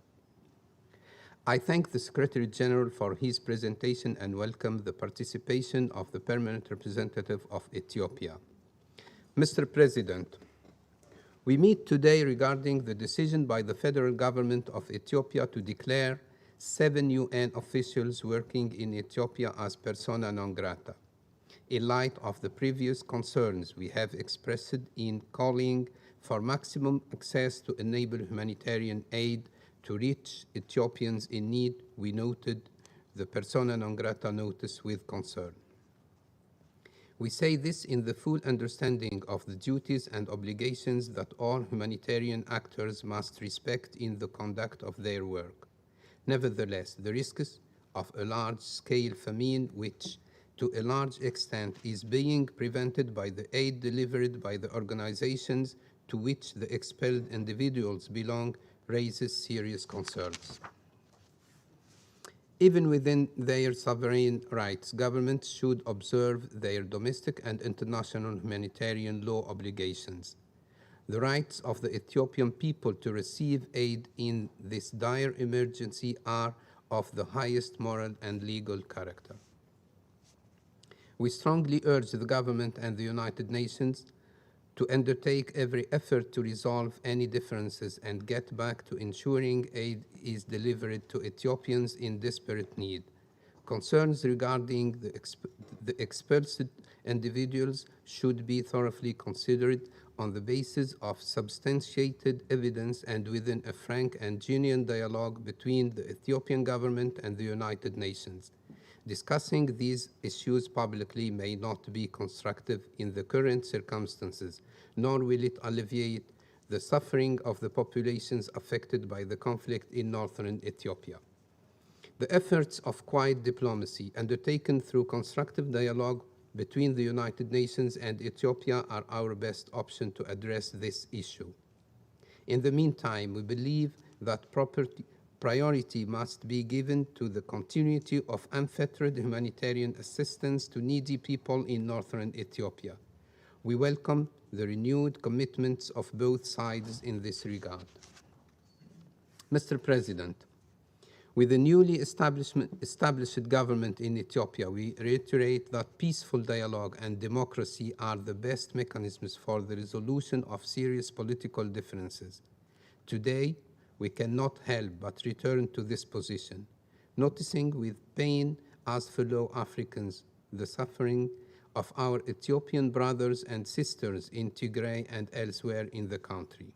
I thank the Secretary General for his presentation and welcome the participation of the Permanent Representative of Ethiopia. Mr. President, we meet today regarding the decision by the federal government of Ethiopia to declare 7 UN officials working in Ethiopia as persona non grata, in light of the previous concerns we have expressed in calling for maximum access to enable humanitarian aid to reach Ethiopians in need. We noted the persona non grata notice with concern. We say this in the full understanding of the duties and obligations that all humanitarian actors must respect in the conduct of their work. Nevertheless, the risks of a large-scale famine, which to a large extent is being prevented by the aid delivered by the organizations to which the expelled individuals belong, raises serious concerns. Even within their sovereign rights, governments should observe their domestic and international humanitarian law obligations. The rights of the Ethiopian people to receive aid in this dire emergency are of the highest moral and legal character. We strongly urge the government and the United Nations to undertake every effort to resolve any differences and get back to ensuring aid is delivered to Ethiopians in desperate need. Concerns regarding the expelled individuals should be thoroughly considered on the basis of substantiated evidence and within a frank and genuine dialogue between the Ethiopian government and the United Nations. Discussing these issues publicly may not be constructive in the current circumstances, nor will it alleviate the suffering of the populations affected by the conflict in northern Ethiopia. The efforts of quiet diplomacy undertaken through constructive dialogue between the United Nations and Ethiopia are our best option to address this issue. In the meantime, we believe that priority must be given to the continuity of unfettered humanitarian assistance to needy people in northern Ethiopia. We welcome the renewed commitments of both sides in this regard. Mr. President, with the newly established government in Ethiopia, we reiterate that peaceful dialogue and democracy are the best mechanisms for the resolution of serious political differences. Today, we cannot help but return to this position, noticing with pain as fellow Africans the suffering of our Ethiopian brothers and sisters in Tigray and elsewhere in the country.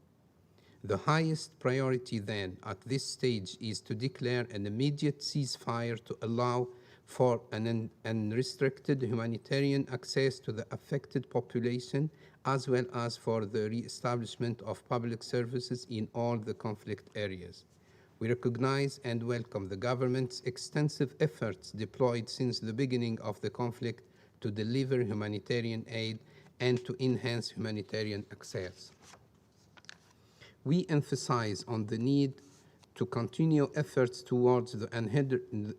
The highest priority then at this stage is to declare an immediate ceasefire to allow for an unrestricted humanitarian access to the affected population, as well as for the re-establishment of public services in all the conflict areas. We recognize and welcome the government's extensive efforts deployed since the beginning of the conflict to deliver humanitarian aid and to enhance humanitarian access. We emphasize on the need to continue efforts towards the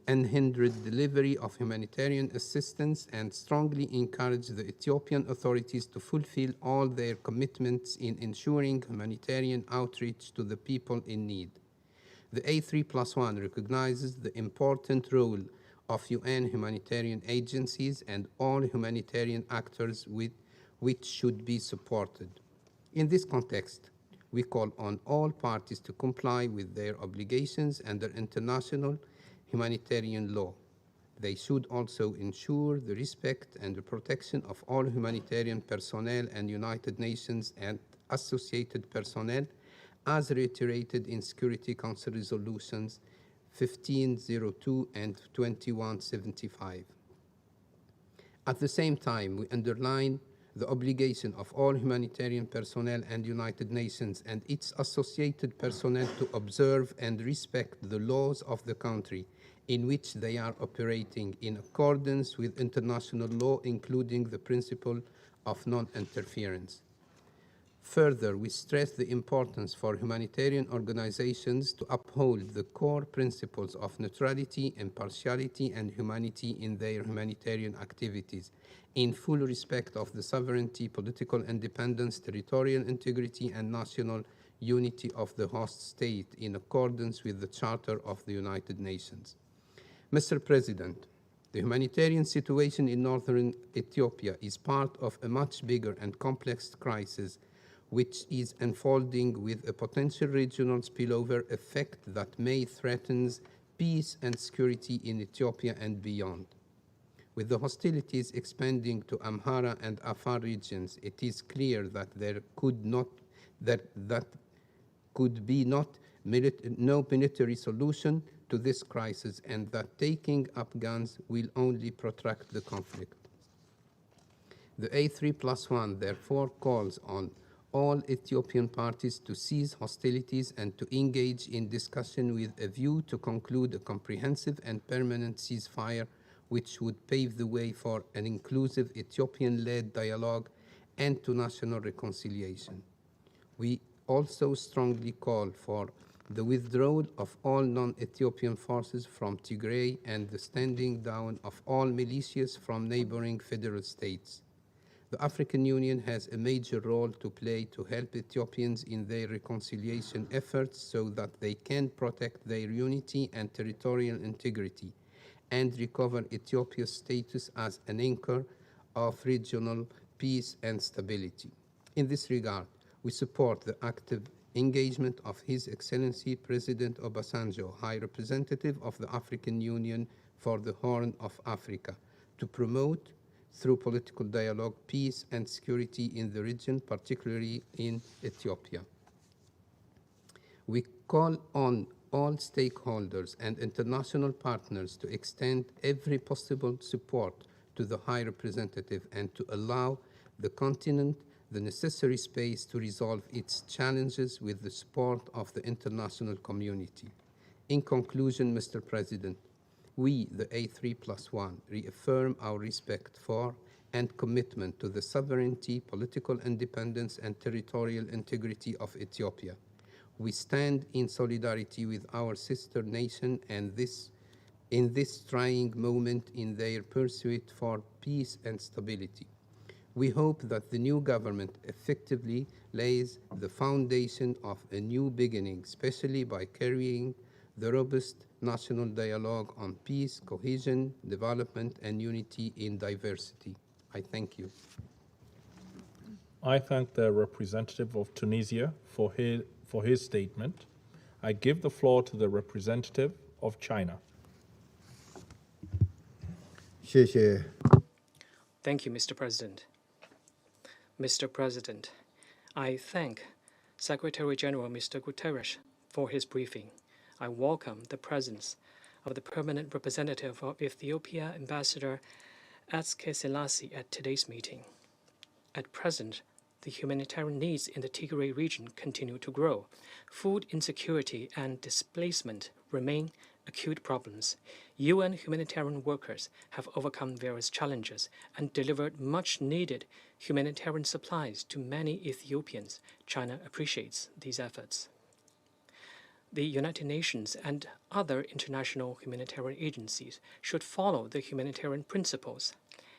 unhindered delivery of humanitarian assistance and strongly encourage the Ethiopian authorities to fulfill all their commitments in ensuring humanitarian outreach to the people in need. The A3+1 recognizes the important role of UN humanitarian agencies and all humanitarian actors which should be supported. In this context, we call on all parties to comply with their obligations under international humanitarian law. They should also ensure the respect and the protection of all humanitarian personnel and United Nations and associated personnel as reiterated in Security Council resolutions 1502 and 2175. At the same time, we underline the obligation of all humanitarian personnel and United Nations and its associated personnel to observe and respect the laws of the country in which they are operating in accordance with international law, including the principle of non-interference. Further, we stress the importance for humanitarian organizations to uphold the core principles of neutrality, impartiality, and humanity in their humanitarian activities, in full respect of the sovereignty, political independence, territorial integrity, and national unity of the host state in accordance with the Charter of the United Nations. Mr. President, the humanitarian situation in northern Ethiopia is part of a much bigger and complex crisis which is unfolding with a potential regional spillover effect that may threaten peace and security in Ethiopia and beyond. With the hostilities expanding to Amhara and Afar regions, it is clear that there could be no military solution to this crisis, and that taking up guns will only protract the conflict. The A3+1 therefore calls on all Ethiopian parties to cease hostilities and to engage in discussion with a view to conclude a comprehensive and permanent ceasefire which would pave the way for an inclusive Ethiopian-led dialogue and to national reconciliation. We also strongly call for the withdrawal of all non-Ethiopian forces from Tigray and the standing down of all militias from neighboring federal states. The African Union has a major role to play to help Ethiopians in their reconciliation efforts so that they can protect their unity and territorial integrity and recover Ethiopia's status as an anchor of regional peace and stability. In this regard, we support the active engagement of His Excellency President Obasanjo, High Representative of the African Union for the Horn of Africa, to promote, through political dialogue, peace and security in the region, particularly in Ethiopia. We call on all stakeholders and international partners to extend every possible support to the High Representative and to allow the continent the necessary space to resolve its challenges with the support of the international community. In conclusion, Mr. President, we, the A3+1, reaffirm our respect for and commitment to the sovereignty, political independence, and territorial integrity of Ethiopia. We stand in solidarity with our sister nation and in this trying moment in their pursuit for peace and stability. We hope that the new government effectively lays the foundation of a new beginning, especially by carrying the robust national dialogue on peace, cohesion, development, and unity in diversity. I thank you. I thank the representative of Tunisia for his statement. I give the floor to the representative of China. Thank you, Mr. President. Mr. President, I thank Secretary General Mr. Guterres for his briefing. I welcome the presence of the permanent representative of Ethiopia, Ambassador Atske Selassie, at today's meeting. At present, the humanitarian needs in the Tigray region continue to grow. Food insecurity and displacement remain acute problems. UN humanitarian workers have overcome various challenges and delivered much-needed humanitarian supplies to many Ethiopians. China appreciates these efforts. The United Nations and other international humanitarian agencies should follow the humanitarian principles,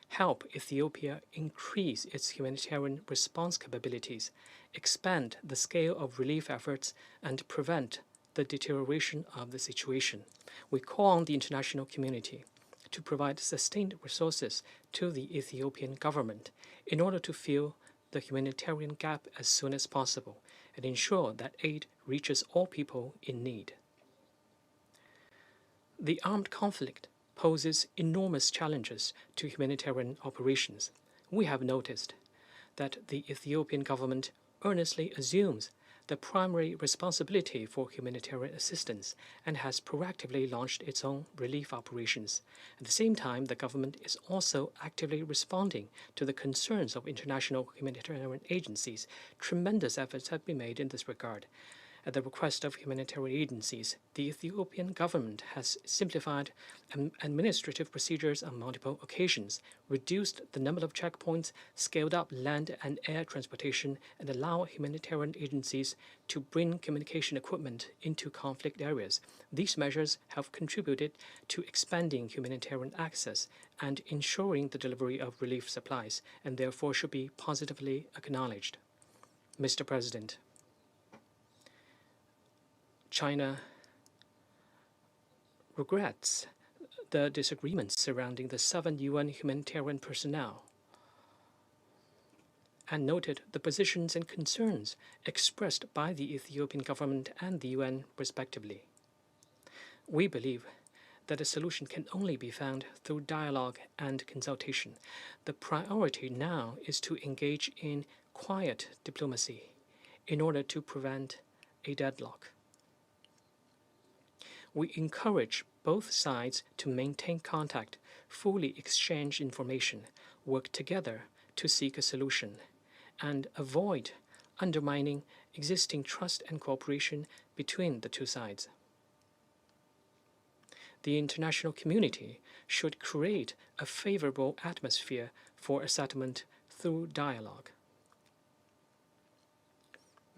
help Ethiopia increase its humanitarian response capabilities, expand the scale of relief efforts, and prevent the deterioration of the situation. We call on the international community to provide sustained resources to the Ethiopian government in order to fill the humanitarian gap as soon as possible and ensure that aid reaches all people in need. The armed conflict poses enormous challenges to humanitarian operations. We have noticed that the Ethiopian government earnestly assumes the primary responsibility for humanitarian assistance and has proactively launched its own relief operations. At the same time, the government is also actively responding to the concerns of international humanitarian agencies. Tremendous efforts have been made in this regard. At the request of humanitarian agencies, the Ethiopian government has simplified administrative procedures on multiple occasions, reduced the number of checkpoints, scaled up land and air transportation, and allowed humanitarian agencies to bring communication equipment into conflict areas. These measures have contributed to expanding humanitarian access and ensuring the delivery of relief supplies, and therefore should be positively acknowledged. Mr. President, China regrets the disagreements surrounding the 7 UN humanitarian personnel and noted the positions and concerns expressed by the Ethiopian government and the UN respectively. We believe that a solution can only be found through dialogue and consultation. The priority now is to engage in quiet diplomacy in order to prevent a deadlock. We encourage both sides to maintain contact, fully exchange information, work together to seek a solution and avoid undermining existing trust and cooperation between the two sides. The international community should create a favorable atmosphere for a settlement through dialogue.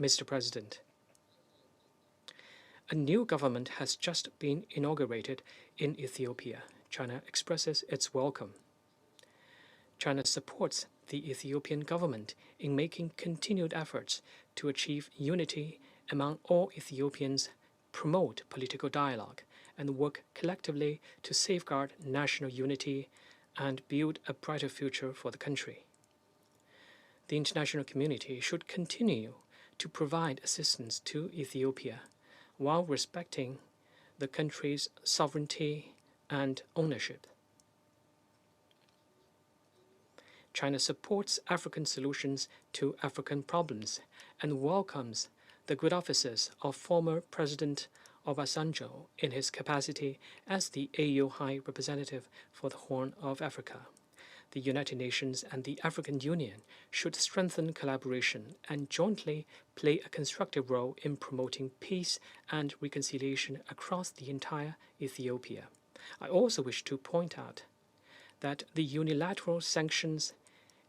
Mr. President, a new government has just been inaugurated in Ethiopia. China expresses its welcome. China supports the Ethiopian government in making continued efforts to achieve unity among all Ethiopians, promote political dialogue, and work collectively to safeguard national unity and build a brighter future for the country. The international community should continue to provide assistance to Ethiopia while respecting the country's sovereignty and ownership. China supports African solutions to African problems and welcomes the good offices of former President Obasanjo in his capacity as the AU High Representative for the Horn of Africa. The United Nations and the African Union should strengthen collaboration and jointly play a constructive role in promoting peace and reconciliation across the entire Ethiopia. I also wish to point out that the unilateral sanctions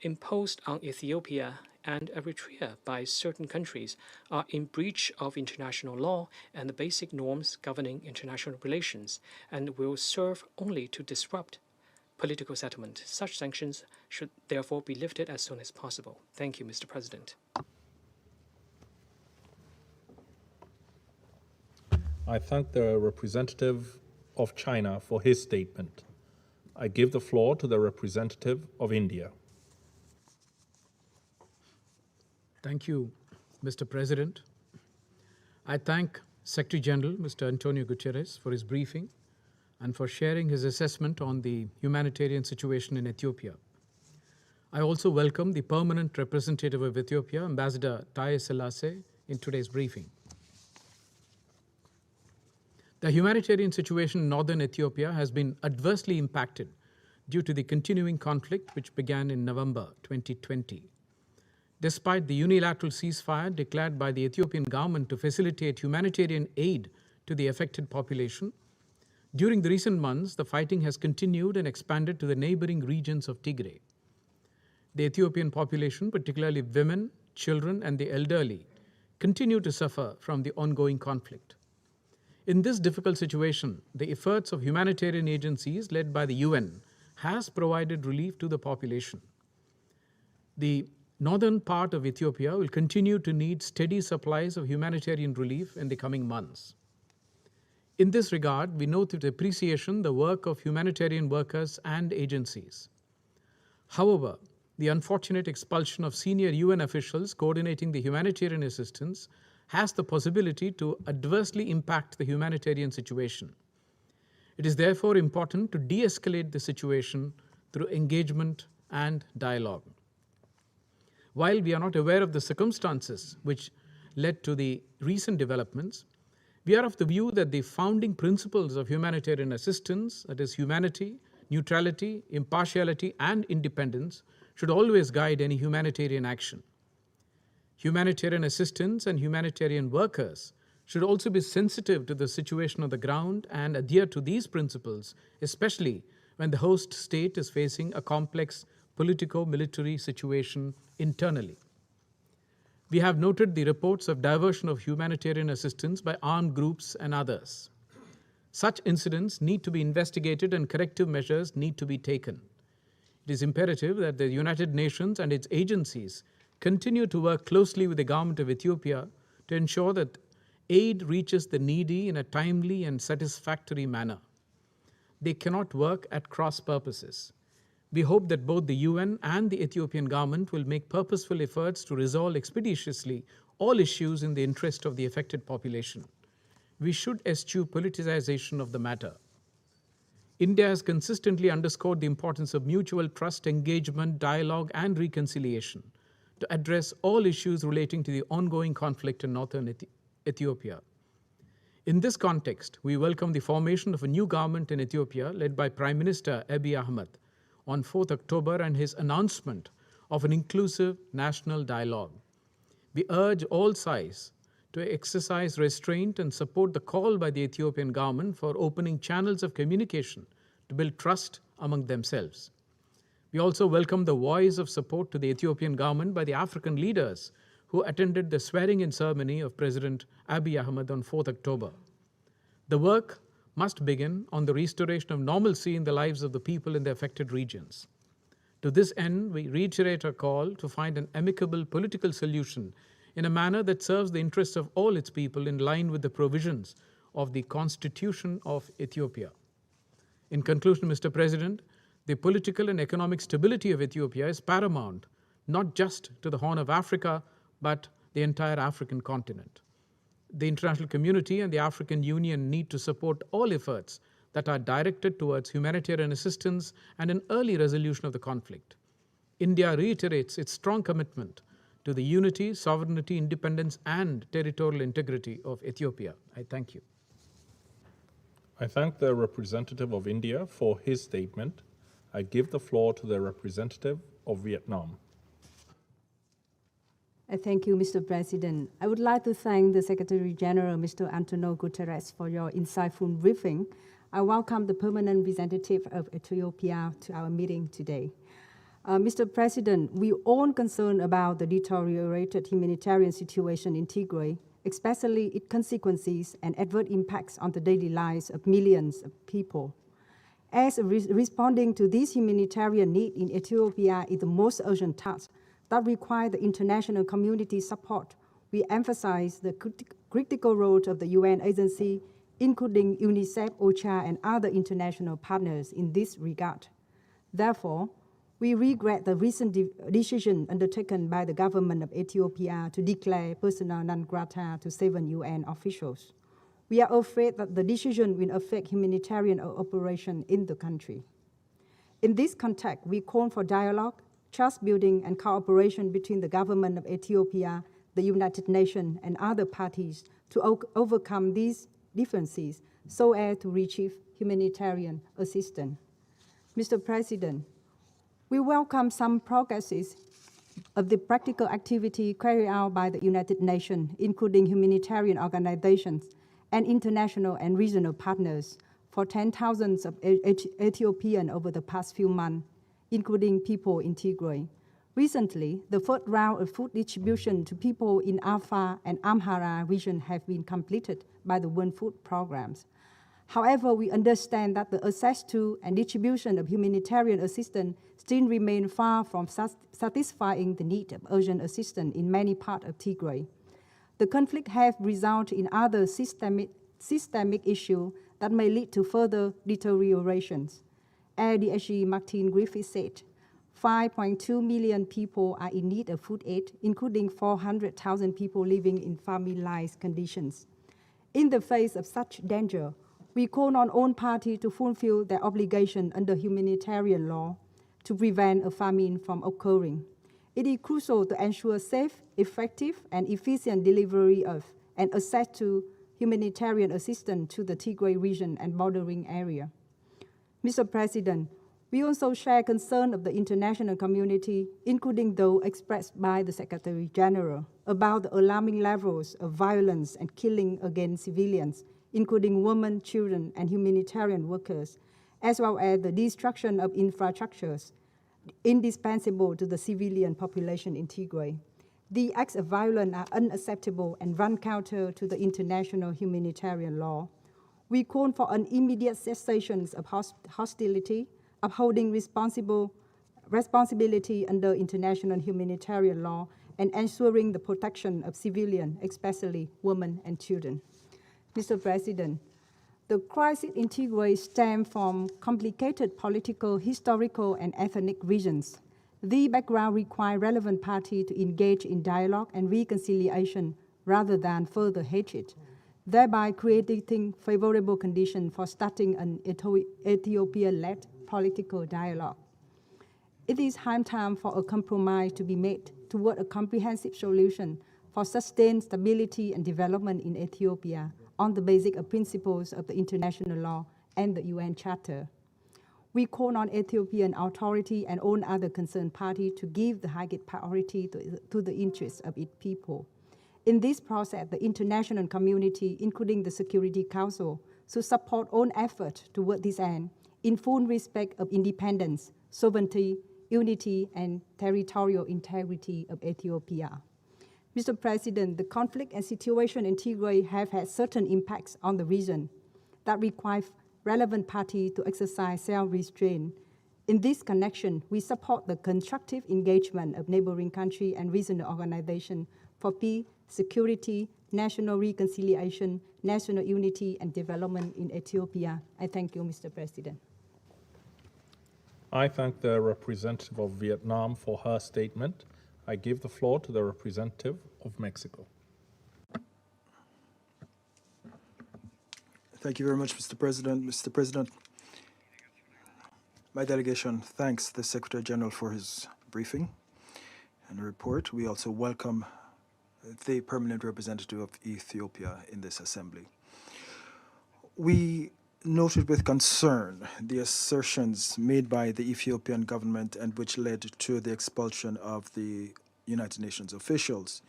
imposed on Ethiopia and Eritrea by certain countries are in breach of international law and the basic norms governing international relations and will serve only to disrupt political settlement. Such sanctions should therefore be lifted as soon as possible. Thank you, Mr. President. I thank the representative of China for his statement. I give the floor to the representative of India. Thank you, Mr. President. I thank Secretary General, Mr. Antonio Guterres, for his briefing and for sharing his assessment on the humanitarian situation in Ethiopia. I also welcome the permanent representative of Ethiopia, Ambassador Taye Selassie, in today's briefing. The humanitarian situation in northern Ethiopia has been adversely impacted due to the continuing conflict which began in November 2020. Despite the unilateral ceasefire declared by the Ethiopian government to facilitate humanitarian aid to the affected population, during the recent months, the fighting has continued and expanded to the neighboring regions of Tigray. The Ethiopian population, particularly women, children, and the elderly, continue to suffer from the ongoing conflict. In this difficult situation, the efforts of humanitarian agencies led by the UN has provided relief to the population. The northern part of Ethiopia will continue to need steady supplies of humanitarian relief in the coming months. In this regard, we note with appreciation the work of humanitarian workers and agencies. However, the unfortunate expulsion of senior UN officials coordinating the humanitarian assistance has the possibility to adversely impact the humanitarian situation. It is therefore important to de-escalate the situation through engagement and dialogue. While we are not aware of the circumstances which led to the recent developments, we are of the view that the founding principles of humanitarian assistance, that is humanity, neutrality, impartiality, and independence, should always guide any humanitarian action. Humanitarian assistance and humanitarian workers should also be sensitive to the situation on the ground and adhere to these principles, especially when the host state is facing a complex politico-military situation internally. We have noted the reports of diversion of humanitarian assistance by armed groups and others. Such incidents need to be investigated and corrective measures need to be taken. It is imperative that the United Nations and its agencies continue to work closely with the government of Ethiopia to ensure that aid reaches the needy in a timely and satisfactory manner. They cannot work at cross purposes. We hope that both the UN and the Ethiopian government will make purposeful efforts to resolve expeditiously all issues in the interest of the affected population. We should eschew politicization of the matter. India has consistently underscored the importance of mutual trust, engagement, dialogue, and reconciliation to address all issues relating to the ongoing conflict in northern Ethiopia. In this context, we welcome the formation of a new government in Ethiopia led by Prime Minister Abiy Ahmed on 4th October and his announcement of an inclusive national dialogue. We urge all sides to exercise restraint and support the call by the Ethiopian government for opening channels of communication to build trust among themselves. We also welcome the voice of support to the Ethiopian government by the African leaders who attended the swearing-in ceremony of President Abiy Ahmed on 4th October. The work must begin on the restoration of normalcy in the lives of the people in the affected regions. To this end, we reiterate our call to find an amicable political solution in a manner that serves the interests of all its people in line with the provisions of the Constitution of Ethiopia. In conclusion, Mr. President, the political and economic stability of Ethiopia is paramount, not just to the Horn of Africa, but the entire African continent. The international community and the African Union need to support all efforts that are directed towards humanitarian assistance and an early resolution of the conflict. India reiterates its strong commitment to the unity, sovereignty, independence, and territorial integrity of Ethiopia. I thank you. I thank the representative of India for his statement. I give the floor to the representative of Vietnam. Thank you, Mr. President. I would like to thank the Secretary General, Mr. Antonio Guterres, for your insightful briefing. I welcome the permanent representative of Ethiopia to our meeting today. Mr. President, we are all concerned about the deteriorated humanitarian situation in Tigray, especially its consequences and adverse impacts on the daily lives of millions of people. As responding to this humanitarian need in Ethiopia is the most urgent task that requires the international community support, we emphasize the critical role of the UN agency, including UNICEF, OCHA, and other international partners in this regard. Therefore, we regret the recent decision undertaken by the government of Ethiopia to declare persona non grata to 7 UN officials. We are afraid that the decision will affect humanitarian operations in the country. In this context, we call for dialogue, trust building, and cooperation between the government of Ethiopia, the United Nations, and other parties to overcome these differences so as to achieve humanitarian assistance. Mr. President, we welcome some progresses of the practical activity carried out by the United Nations, including humanitarian organizations and international and regional partners, for 10,000 of Ethiopians over the past few months, including people in Tigray. Recently, the first round of food distribution to people in Afar and Amhara region have been completed by the World Food Programs. However, we understand that the access to and distribution of humanitarian assistance still remain far from satisfying the need of urgent assistance in many parts of Tigray. The conflict has resulted in other systemic issues that may lead to further deteriorations. ADSG Martin Griffith said, 5.2 million people are in need of food aid, including 400,000 people living in famine-like conditions. In the face of such danger, we call on all parties to fulfill their obligation under humanitarian law to prevent a famine from occurring. It is crucial to ensure safe, effective, and efficient delivery of and access to humanitarian assistance to the Tigray region and bordering area. Mr. President, we also share concern of the international community, including those expressed by the Secretary General, about the alarming levels of violence and killing against civilians, including women, children, and humanitarian workers, as well as the destruction of infrastructures indispensable to the civilian population in Tigray. The acts of violence are unacceptable and run counter to the international humanitarian law. We call for an immediate cessation of hostility, upholding responsibility under international humanitarian law, and ensuring the protection of civilians, especially women and children. Mr. President, the crisis in Tigray stems from complicated political, historical, and ethnic reasons. The background requires relevant parties to engage in dialogue and reconciliation rather than further hatred, thereby creating favorable conditions for starting an Ethiopia-led political dialogue. It is high time for a compromise to be made toward a comprehensive solution for sustained stability and development in Ethiopia on the basic principles of the international law and the UN Charter. We call on Ethiopian authority and all other concerned parties to give the highest priority to the interests of its people. In this process, the international community, including the Security Council, should support all efforts toward this end in full respect of independence, sovereignty, unity, and territorial integrity of Ethiopia. Mr. President, the conflict and situation in Tigray have had certain impacts on the region that require relevant parties to exercise self-restraint. In this connection, we support the constructive engagement of neighboring countries and regional organizations for peace, security, national reconciliation, national unity, and development in Ethiopia. I thank you, Mr. President. I thank the representative of Vietnam for her statement. I give the floor to the representative of Mexico. Thank you very much, Mr. President. Mr. President, my delegation thanks the Secretary General for his briefing and report. We also welcome the permanent representative of Ethiopia in this assembly. We noted with concern the assertions made by the Ethiopian government and which led to the expulsion of the United Nations officials.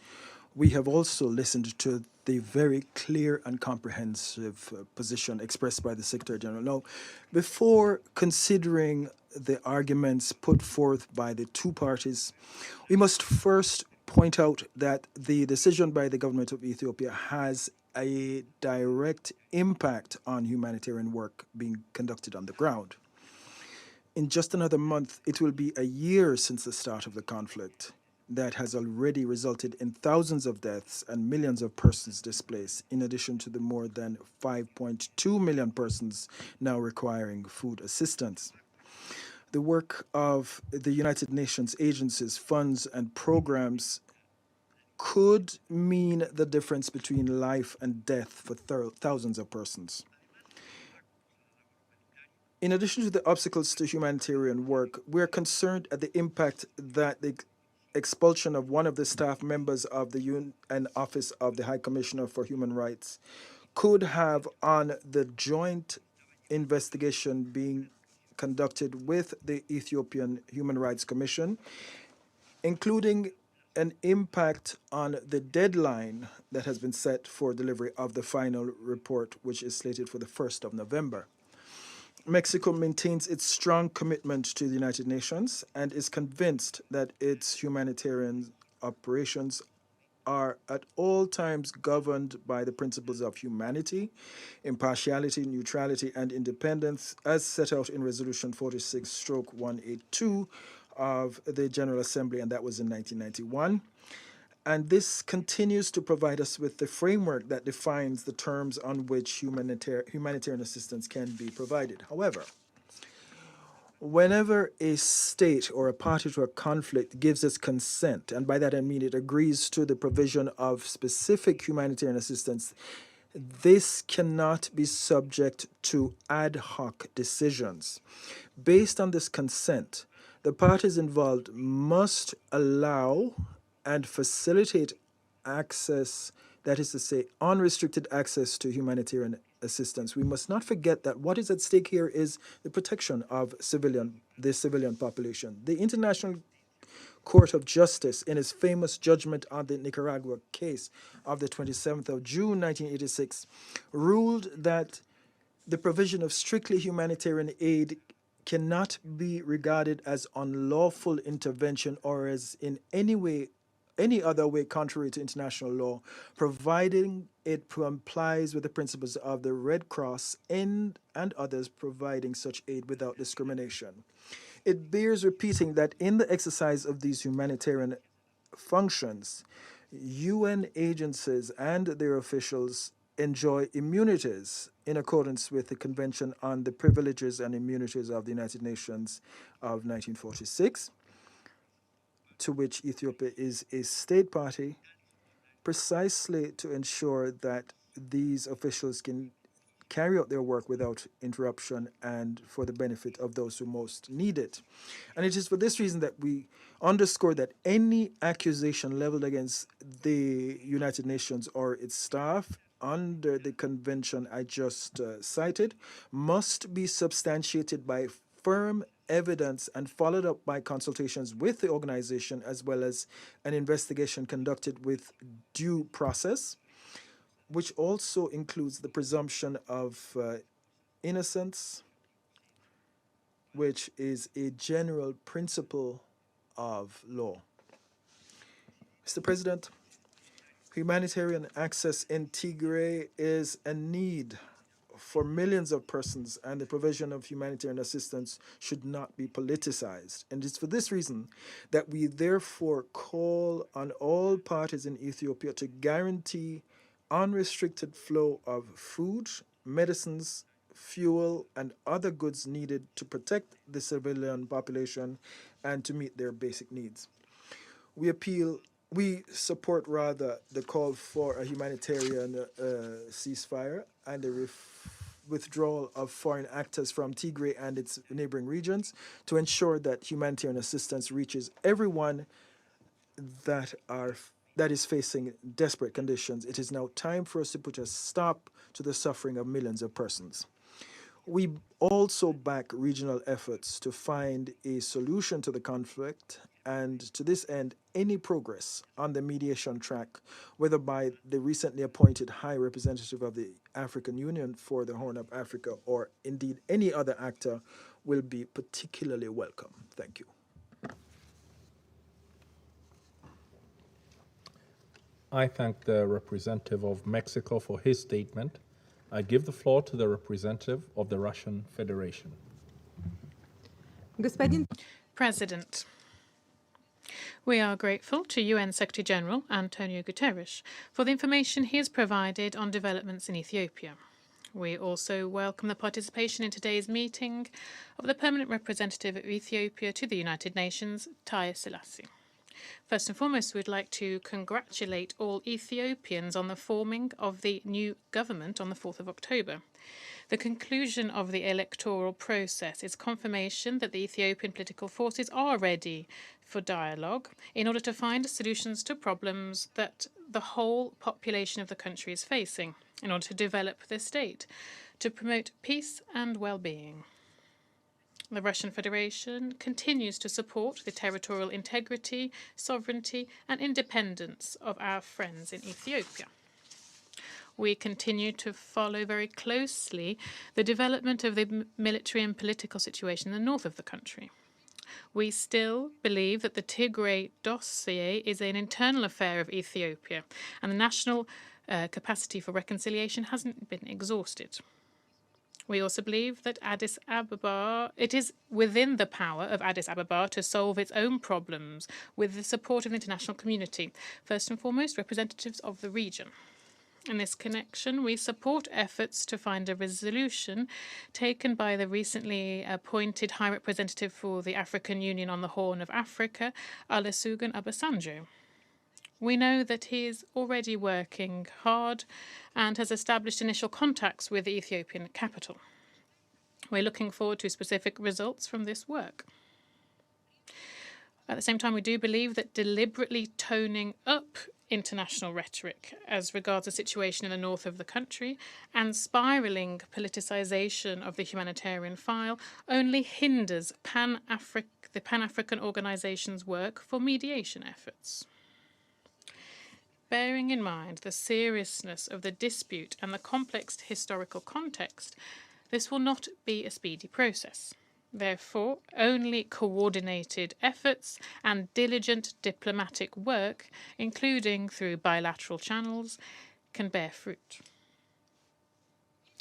We have also listened to the very clear and comprehensive position expressed by the Secretary General. Now, before considering the arguments put forth by the two parties, we must first point out that the decision by the government of Ethiopia has a direct impact on humanitarian work being conducted on the ground. In just another month, it will be a year since the start of the conflict that has already resulted in thousands of deaths and millions of persons displaced, in addition to the more than 5.2 million persons now requiring food assistance. The work of the United Nations agencies, funds, and programs could mean the difference between life and death for thousands of persons. In addition to the obstacles to humanitarian work, we're concerned at the impact that the expulsion of one of the staff members of the UN Office of the High Commissioner for Human Rights could have on the joint investigation being conducted with the Ethiopian Human Rights Commission, including an impact on the deadline that has been set for delivery of the final report, which is slated for the 1st of November. Mexico maintains its strong commitment to the United Nations and is convinced that its humanitarian operations are at all times governed by the principles of humanity, impartiality, neutrality, and independence, as set out in Resolution 46/182 of the General Assembly, and that was in 1991. And this continues to provide us with the framework that defines the terms on which humanitarian assistance can be provided. However, whenever a state or a party to a conflict gives its consent, and by that I mean it agrees to the provision of specific humanitarian assistance, this cannot be subject to ad hoc decisions. Based on this consent, the parties involved must allow and facilitate access, that is to say, unrestricted access to humanitarian assistance. We must not forget that what is at stake here is the protection of the civilian population. The International Court of Justice, in its famous judgment on the Nicaragua case of the 27th of June, 1986, ruled that the provision of strictly humanitarian aid cannot be regarded as unlawful intervention or as in any other way contrary to international law, providing it complies with the principles of the Red Cross and others providing such aid without discrimination. It bears repeating that in the exercise of these humanitarian functions, UN agencies and their officials enjoy immunities in accordance with the Convention on the Privileges and Immunities of the United Nations of 1946, to which Ethiopia is a state party, precisely to ensure that these officials can carry out their work without interruption and for the benefit of those who most need it. And it is for this reason that we underscore that any accusation leveled against the United Nations or its staff under the convention I just cited must be substantiated by firm evidence and followed up by consultations with the organization, as well as an investigation conducted with due process, which also includes the presumption of innocence, which is a general principle of law. Mr. President, humanitarian access in Tigray is a need for millions of persons, and the provision of humanitarian assistance should not be politicized. And it's for this reason that we therefore call on all parties in Ethiopia to guarantee unrestricted flow of food, medicines, fuel, and other goods needed to protect the civilian population and to meet their basic needs. We support rather the call for a humanitarian ceasefire and the withdrawal of foreign actors from Tigray and its neighboring regions to ensure that humanitarian assistance reaches everyone that is facing desperate conditions. It is now time for us to put a stop to the suffering of millions of persons. We also back regional efforts to find a solution to the conflict, and to this end, any progress on the mediation track, whether by the recently appointed High Representative of the African Union for the Horn of Africa or indeed any other actor, will be particularly welcome. Thank you. I thank the representative of Mexico for his statement. I give the floor to the representative of the Russian Federation. President, we are grateful to UN Secretary General Antonio Guterres for the information he has provided on developments in Ethiopia. We also welcome the participation in today's meeting of the Permanent Representative of Ethiopia to the United Nations, Haile Selassie. First and foremost, we'd like to congratulate all Ethiopians on the forming of the new government on the 4th of October. The conclusion of the electoral process is confirmation that the Ethiopian political forces are ready for dialogue in order to find solutions to problems that the whole population of the country is facing, in order to develop the state, to promote peace and well-being. The Russian Federation continues to support the territorial integrity, sovereignty, and independence of our friends in Ethiopia. We continue to follow very closely the development of the military and political situation in the north of the country. We still believe that the Tigray dossier is an internal affair of Ethiopia, and the national capacity for reconciliation hasn't been exhausted. We also believe that it is within the power of Addis Ababa to solve its own problems with the support of the international community, first and foremost representatives of the region. In this connection, we support efforts to find a resolution taken by the recently appointed High Representative for the African Union on the Horn of Africa, Olusegun Obasanjo. We know that he is already working hard and has established initial contacts with the Ethiopian capital. We're looking forward to specific results from this work. At the same time, we do believe that deliberately toning up international rhetoric as regards the situation in the north of the country and spiraling politicization of the humanitarian file only hinders the Pan-African organization's work for mediation efforts. Bearing in mind the seriousness of the dispute and the complex historical context, this will not be a speedy process. Therefore, only coordinated efforts and diligent diplomatic work, including through bilateral channels, can bear fruit.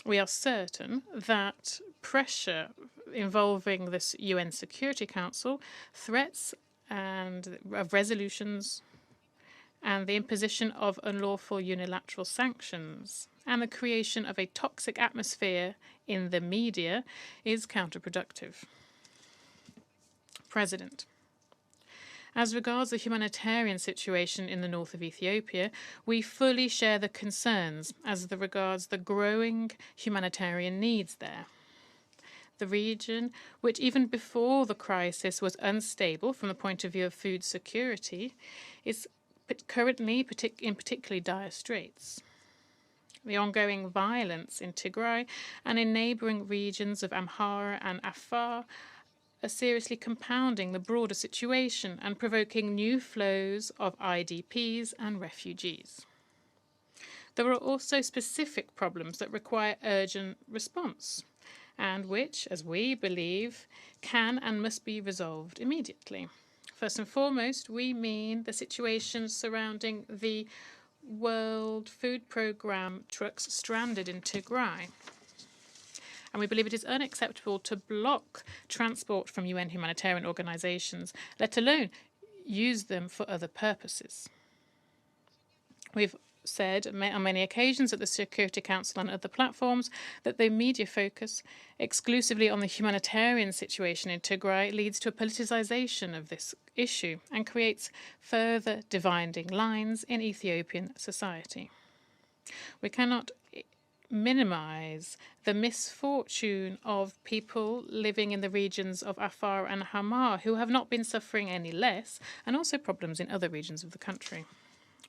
We are certain that pressure involving this UN Security Council, threats and of resolutions, and the imposition of unlawful unilateral sanctions, and the creation of a toxic atmosphere in the media is counterproductive. President, as regards the humanitarian situation in the north of Ethiopia, we fully share the concerns as regards the growing humanitarian needs there. The region, which even before the crisis was unstable from the point of view of food security, is currently in particularly dire straits. The ongoing violence in Tigray and in neighbouring regions of Amhara and Afar are seriously compounding the broader situation and provoking new flows of IDPs and refugees. There are also specific problems that require urgent response and which, as we believe, can and must be resolved immediately. First and foremost, we mean the situation surrounding the World Food Programme trucks stranded in Tigray. And we believe it is unacceptable to block transport from UN humanitarian organisations, let alone use them for other purposes. We've said on many occasions at the Security Council and other platforms that the media focus exclusively on the humanitarian situation in Tigray leads to a politicization of this issue and creates further dividing lines in Ethiopian society. We cannot minimize the misfortune of people living in the regions of Afar and Hamar who have not been suffering any less, and also problems in other regions of the country.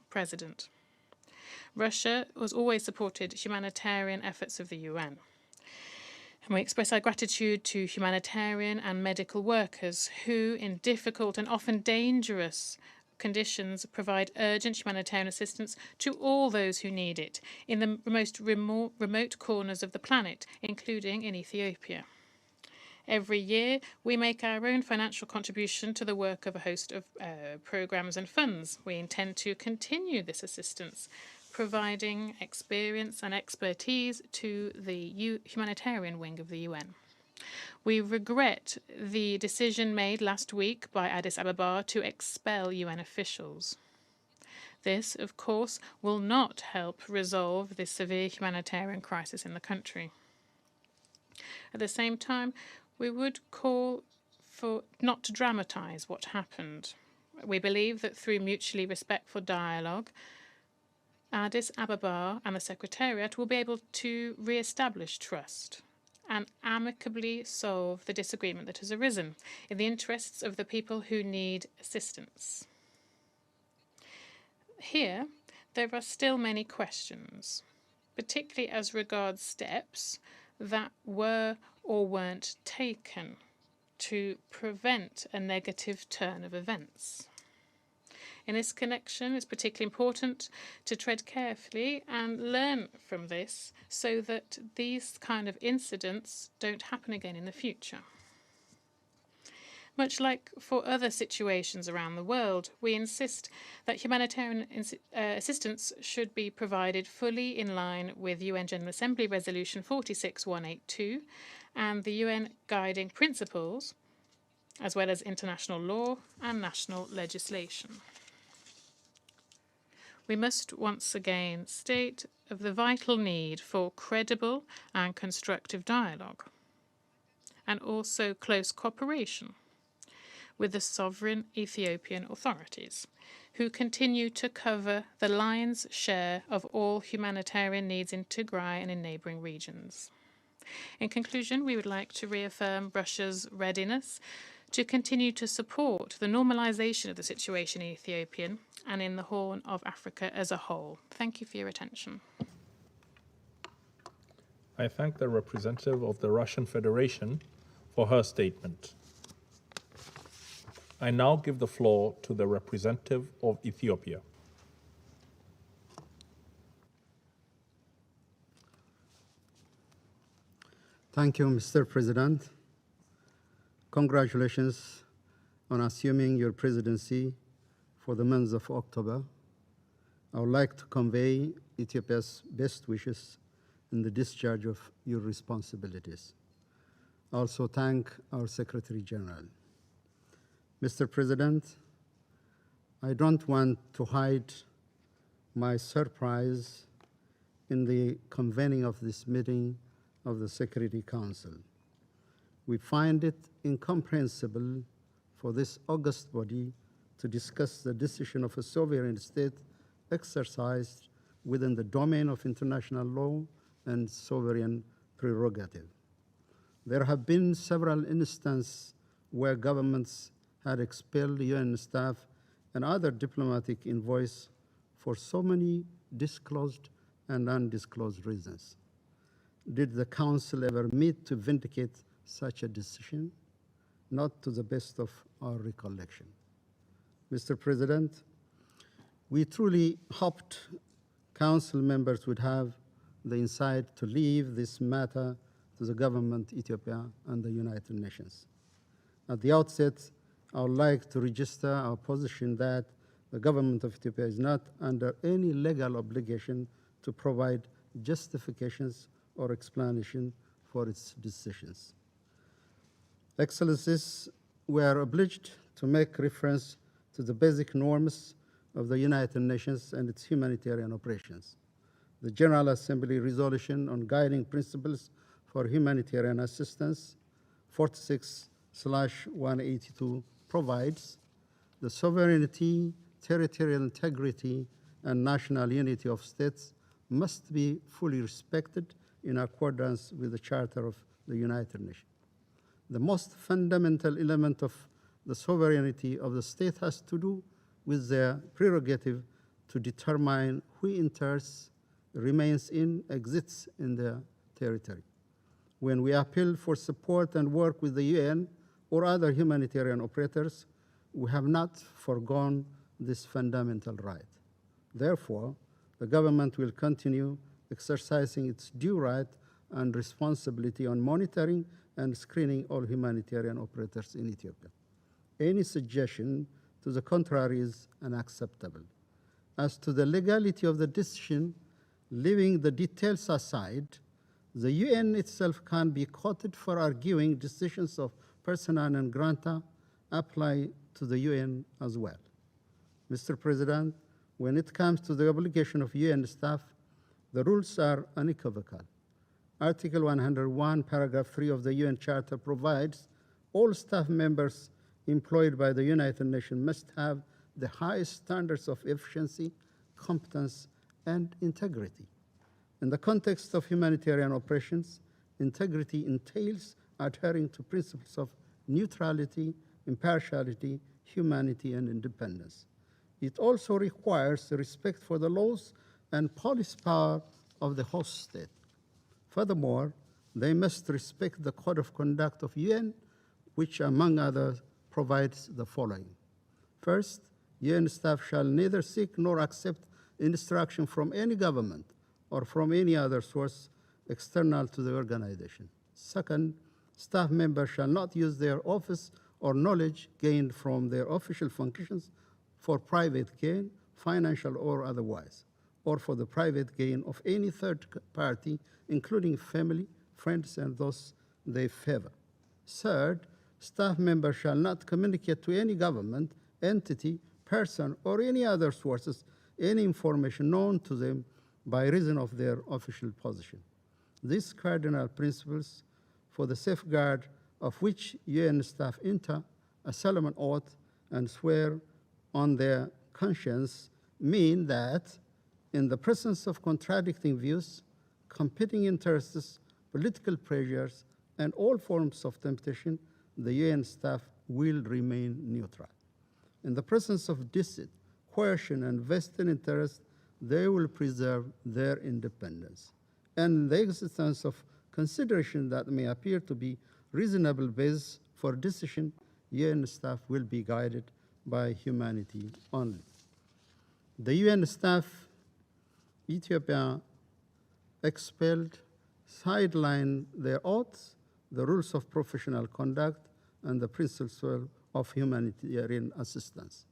President, Russia has always supported humanitarian efforts of the UN. And we express our gratitude to humanitarian and medical workers who, in difficult and often dangerous conditions, provide urgent humanitarian assistance to all those who need it in the most remote corners of the planet, including in Ethiopia. Every year, we make our own financial contribution to the work of a host of programs and funds. We intend to continue this assistance, providing experience and expertise to the humanitarian wing of the UN. We regret the decision made last week by Addis Ababa to expel UN officials. This, of course, will not help resolve the severe humanitarian crisis in the country. At the same time, we would call for not to dramatize what happened. We believe that through mutually respectful dialogue, Addis Ababa and the Secretariat will be able to re-establish trust and amicably solve the disagreement that has arisen in the interests of the people who need assistance. Here, there are still many questions, particularly as regards steps that were or weren't taken to prevent a negative turn of events. In this connection, it's particularly important to tread carefully and learn from this so that these kind of incidents don't happen again in the future. Much like for other situations around the world, we insist that humanitarian assistance should be provided fully in line with UN General Assembly Resolution 46182 and the UN guiding principles, as well as international law and national legislation. We must once again state of the vital need for credible and constructive dialogue, and also close cooperation with the sovereign Ethiopian authorities, who continue to cover the lion's share of all humanitarian needs in Tigray and in neighbouring regions. In conclusion, we would like to reaffirm Russia's readiness to continue to support the normalization of the situation in Ethiopia and in the Horn of Africa as a whole. Thank you for your attention. I thank the representative of the Russian Federation for her statement. I now give the floor to the representative of Ethiopia. Thank you, Mr. President. Congratulations on assuming your presidency for the month of October. I would like to convey Ethiopia's best wishes in the discharge of your responsibilities. I also thank our Secretary General. Mr. President, I don't want to hide my surprise in the convening of this meeting of the Security Council. We find it incomprehensible for this august body to discuss the decision of a sovereign state exercised within the domain of international law and sovereign prerogative. There have been several instances where governments had expelled UN staff and other diplomatic envoys for so many disclosed and undisclosed reasons. Did the Council ever meet to vindicate such a decision? not to the best of our recollection. Mr. President, we truly hoped Council members would have the insight to leave this matter to the government, Ethiopia, and the United Nations. At the outset, I would like to register our position that the government of Ethiopia is not under any legal obligation to provide justifications or explanation for its decisions. Excellencies, we are obliged to make reference to the basic norms of the United Nations and its humanitarian operations. The General Assembly resolution on guiding principles for humanitarian assistance, 46/182, provides the sovereignty, territorial integrity, and national unity of states must be fully respected in accordance with the Charter of the United Nations. The most fundamental element of the sovereignty of the state has to do with their prerogative to determine who enters, remains in, exists in their territory. When we appeal for support and work with the UN or other humanitarian operators, we have not forgone this fundamental right. Therefore, the government will continue exercising its due right and responsibility on monitoring and screening all humanitarian operators in Ethiopia. Any suggestion to the contrary is unacceptable. As to the legality of the decision, leaving the details aside, the UN itself can be quoted for arguing decisions of persona non grata apply to the UN as well. Mr. President, when it comes to the obligation of UN staff, the rules are unequivocal. Article 101, paragraph 3 of the UN Charter provides all staff members employed by the United Nations must have the highest standards of efficiency, competence, and integrity. In the context of humanitarian operations, integrity entails adhering to principles of neutrality, impartiality, humanity, and independence. It also requires respect for the laws and police power of the host state. Furthermore, they must respect the code of conduct of UN, which, among others, provides the following. First, UN staff shall neither seek nor accept instruction from any government or from any other source external to the organization. Second, staff members shall not use their office or knowledge gained from their official functions for private gain, financial or otherwise, or for the private gain of any third party, including family, friends, and those they favor. Third, staff members shall not communicate to any government, entity, person, or any other sources any information known to them by reason of their official position. These cardinal principles, for the safeguard of which UN staff enter a solemn oath and swear on their conscience, mean that in the presence of contradicting views, competing interests, political pressures, and all forms of temptation, the UN staff will remain neutral. In the presence of deceit, coercion, and vested interest, they will preserve their independence. And in the existence of consideration that may appear to be reasonable basis for decision, UN staff will be guided by humanity only. The UN staff, Ethiopia expelled, sidelined their oaths, the rules of professional conduct, and the principles of humanitarian assistance.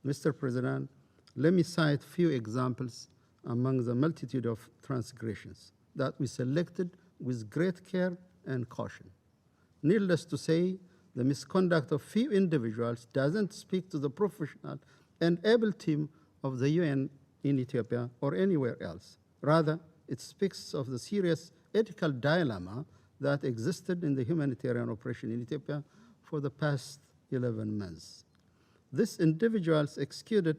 Mr. President, let me cite few examples among the multitude of transgressions that we selected with great care and caution. Needless to say, the misconduct of few individuals doesn't speak to the professional and able team of the UN in Ethiopia or anywhere else. Rather, it speaks of the serious ethical dilemma that existed in the humanitarian operation in Ethiopia for the past 11 months. These individuals executed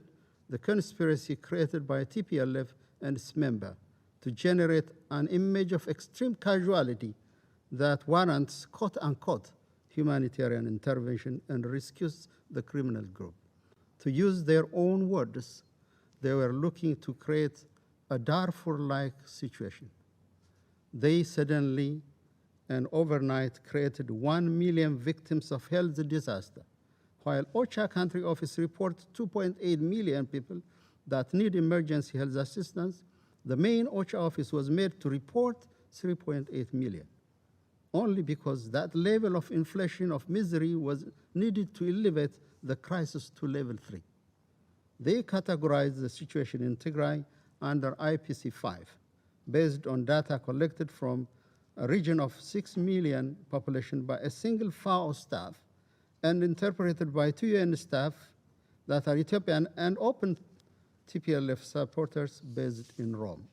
the conspiracy created by TPLF and its member to generate an image of extreme casualty that warrants quote-unquote humanitarian intervention and rescues the criminal group. To use their own words, they were looking to create a Darfur-like situation. They suddenly and overnight created 1 million victims of health disaster, while OCHA country office reports 2.8 million people that need emergency health assistance. The main OCHA office was made to report 3.8 million, only because that level of inflation of misery was needed to elevate the crisis to level 3. They categorized the situation in Tigray under IPC 5, based on data collected from a region of 6 million population by a single FAO staff and interpreted by 2 UN staff that are Ethiopian and open TPLF supporters based in Rome.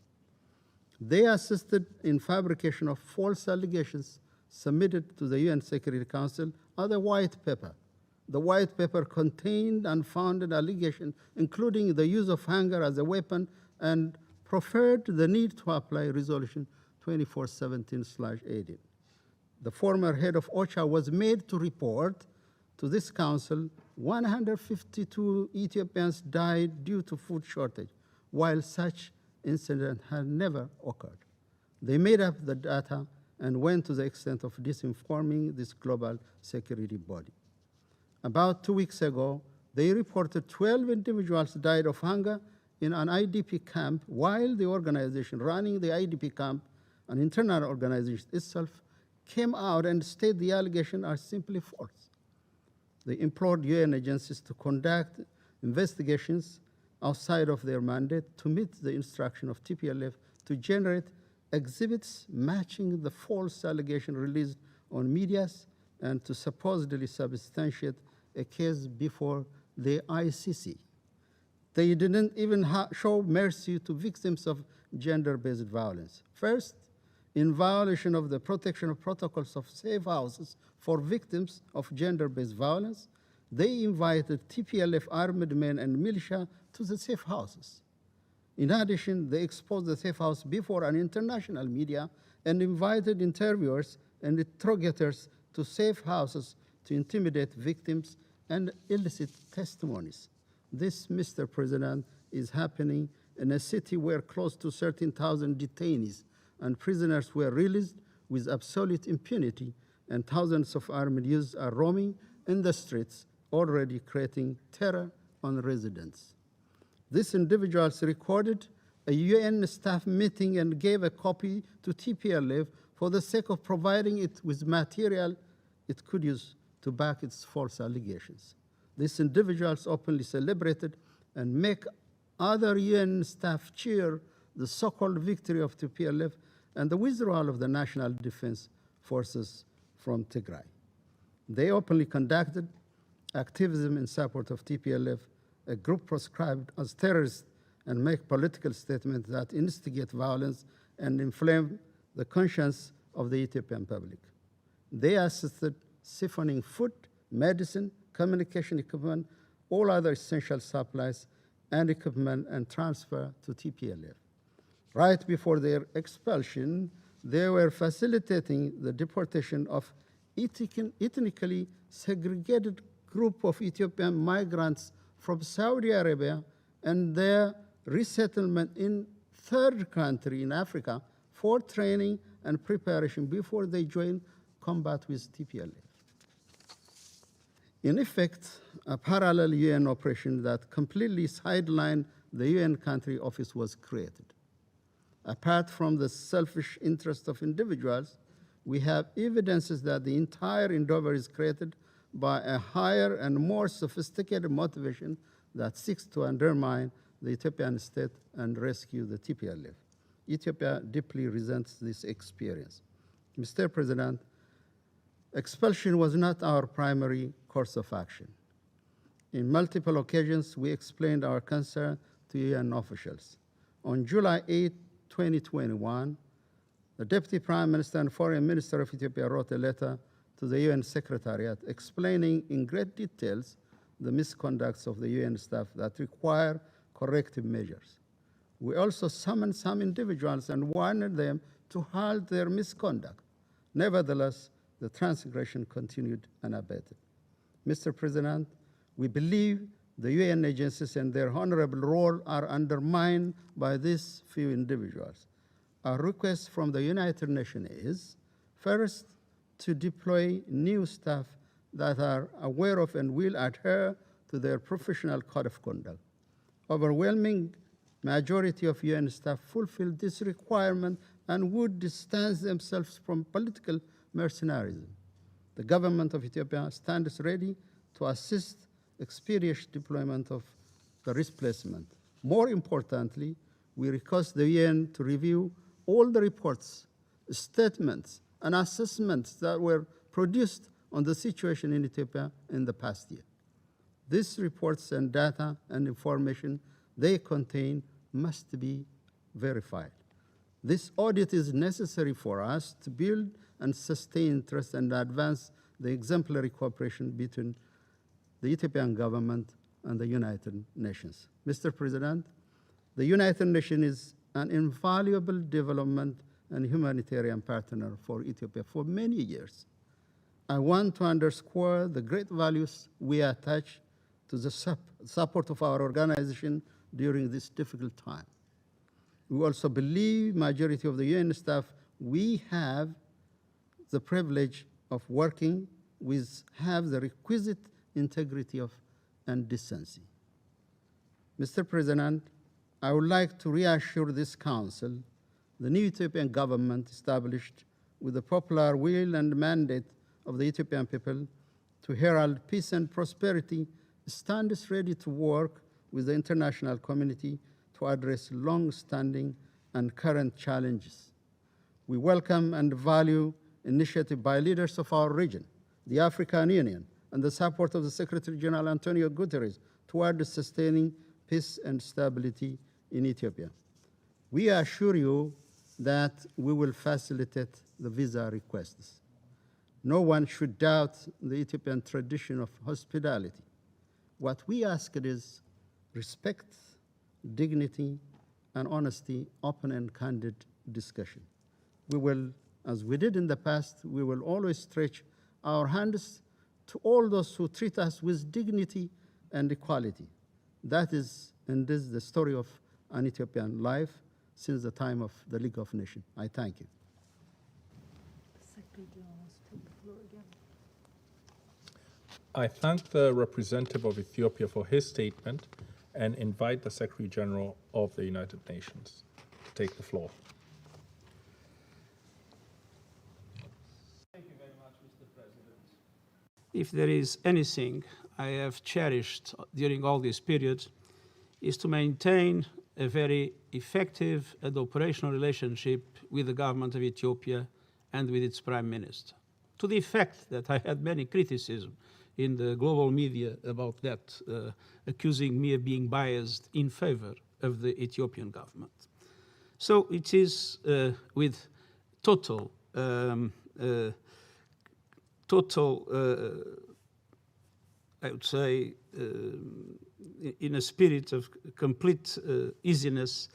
They assisted in fabrication of false allegations submitted to the UN Security Council as a white paper. The white paper contained unfounded allegations, including the use of hunger as a weapon, and preferred the need to apply Resolution 2417/18. The former head of OCHA was made to report to this council 152 Ethiopians died due to food shortage, while such incident had never occurred. They made up the data and went to the extent of disinforming this global security body. About 2 weeks ago, they reported 12 individuals died of hunger in an IDP camp, while the organization running the IDP camp, an internal organization itself, came out and stated the allegations are simply false. They implored UN agencies to conduct investigations outside of their mandate to meet the instruction of TPLF to generate exhibits matching the false allegation released on medias and to supposedly substantiate a case before the ICC. They didn't even show mercy to victims of gender-based violence. First, in violation of the protection of protocols of safe houses for victims of gender-based violence, they invited TPLF armed men and militia to the safe houses. In addition, they exposed the safe house before an international media and invited interviewers and interrogators to safe houses to intimidate victims and elicit testimonies. This, Mr. President, is happening in a city where close to 13,000 detainees and prisoners were released with absolute impunity, and thousands of armed youths are roaming in the streets, already creating terror on residents. These individuals recorded a UN staff meeting and gave a copy to TPLF for the sake of providing it with material it could use to back its false allegations. These individuals openly celebrated and make other UN staff cheer the so-called victory of TPLF and the withdrawal of the National Defense Forces from Tigray. They openly conducted activism in support of TPLF, a group proscribed as terrorists, and make political statements that instigate violence and inflame the conscience of the Ethiopian public. They assisted siphoning food, medicine, communication equipment, all other essential supplies and equipment and transfer to TPLF. Right before their expulsion, they were facilitating the deportation of ethnically segregated group of Ethiopian migrants from Saudi Arabia and their resettlement in third country in Africa for training and preparation before they join combat with TPLF. In effect, a parallel UN operation that completely sidelined the UN country office was created. Apart from the selfish interest of individuals, we have evidences that the entire endeavor is created by a higher and more sophisticated motivation that seeks to undermine the Ethiopian state and rescue the TPLF. Ethiopia deeply resents this experience. Mr. President, expulsion was not our primary course of action. In multiple occasions, we explained our concern to UN officials. On July 8, 2021, the Deputy Prime Minister and Foreign Minister of Ethiopia wrote a letter to the UN Secretariat explaining in great details the misconducts of the UN staff that require corrective measures. We also summoned some individuals and warned them to halt their misconduct. Nevertheless, the transgression continued unabated. Mr. President, we believe the UN agencies and their honorable role are undermined by these few individuals. Our request from the United Nations is, First, to deploy new staff that are aware of and will adhere to their professional code of conduct. Overwhelming majority of UN staff fulfill this requirement and would distance themselves from political mercenarism. The government of Ethiopia stands ready to assist expeditious deployment of the replacement. More importantly, we request the UN to review all the reports, statements, and assessments that were produced on the situation in Ethiopia in the past year. These reports and data and information they contain must be verified. This audit is necessary for us to build and sustain trust and advance the exemplary cooperation between the Ethiopian government and the United Nations. Mr. President, the United Nations is an invaluable development and humanitarian partner for Ethiopia for many years. I want to underscore the great values we attach to the support of our organization during this difficult time. We also believe majority of the UN staff we have the privilege of working with have the requisite integrity and decency. Mr. President, I would like to reassure this Council the new Ethiopian government established with the popular will and mandate of the Ethiopian people to herald peace and prosperity stands ready to work with the international community to address long-standing and current challenges. We welcome and value initiative by leaders of our region, the African Union, and the support of the Secretary General Antonio Guterres toward sustaining peace and stability in Ethiopia. We assure you that we will facilitate the visa requests. No one should doubt the Ethiopian tradition of hospitality. What we ask is respect, dignity, and honesty, open and candid discussion. We will, as we did in the past, we will always stretch our hands to all those who treat us with dignity and equality. That is and is the story of an Ethiopian life since the time of the League of Nations. I thank you. I thank the representative of Ethiopia for his statement and invite the Secretary General of the United Nations to take the floor. Thank you very much, Mr. President. If there is anything I have cherished during all this period, is to maintain a very effective and operational relationship with the government of Ethiopia and with its Prime Minister, to the effect that I had many criticisms in the global media about that, accusing me of being biased in favor of the Ethiopian government. So it is with total I would say, in a spirit of complete easiness,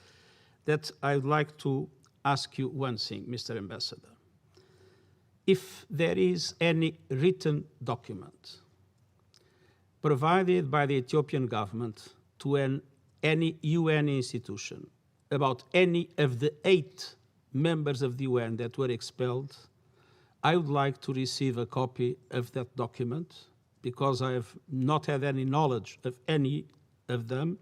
that I would like to ask you one thing, Mr. Ambassador. If there is any written document provided by the Ethiopian government to any UN institution about any of the 8 members of the UN that were expelled, I would like to receive a copy of that document, because I have not had any knowledge of any of them,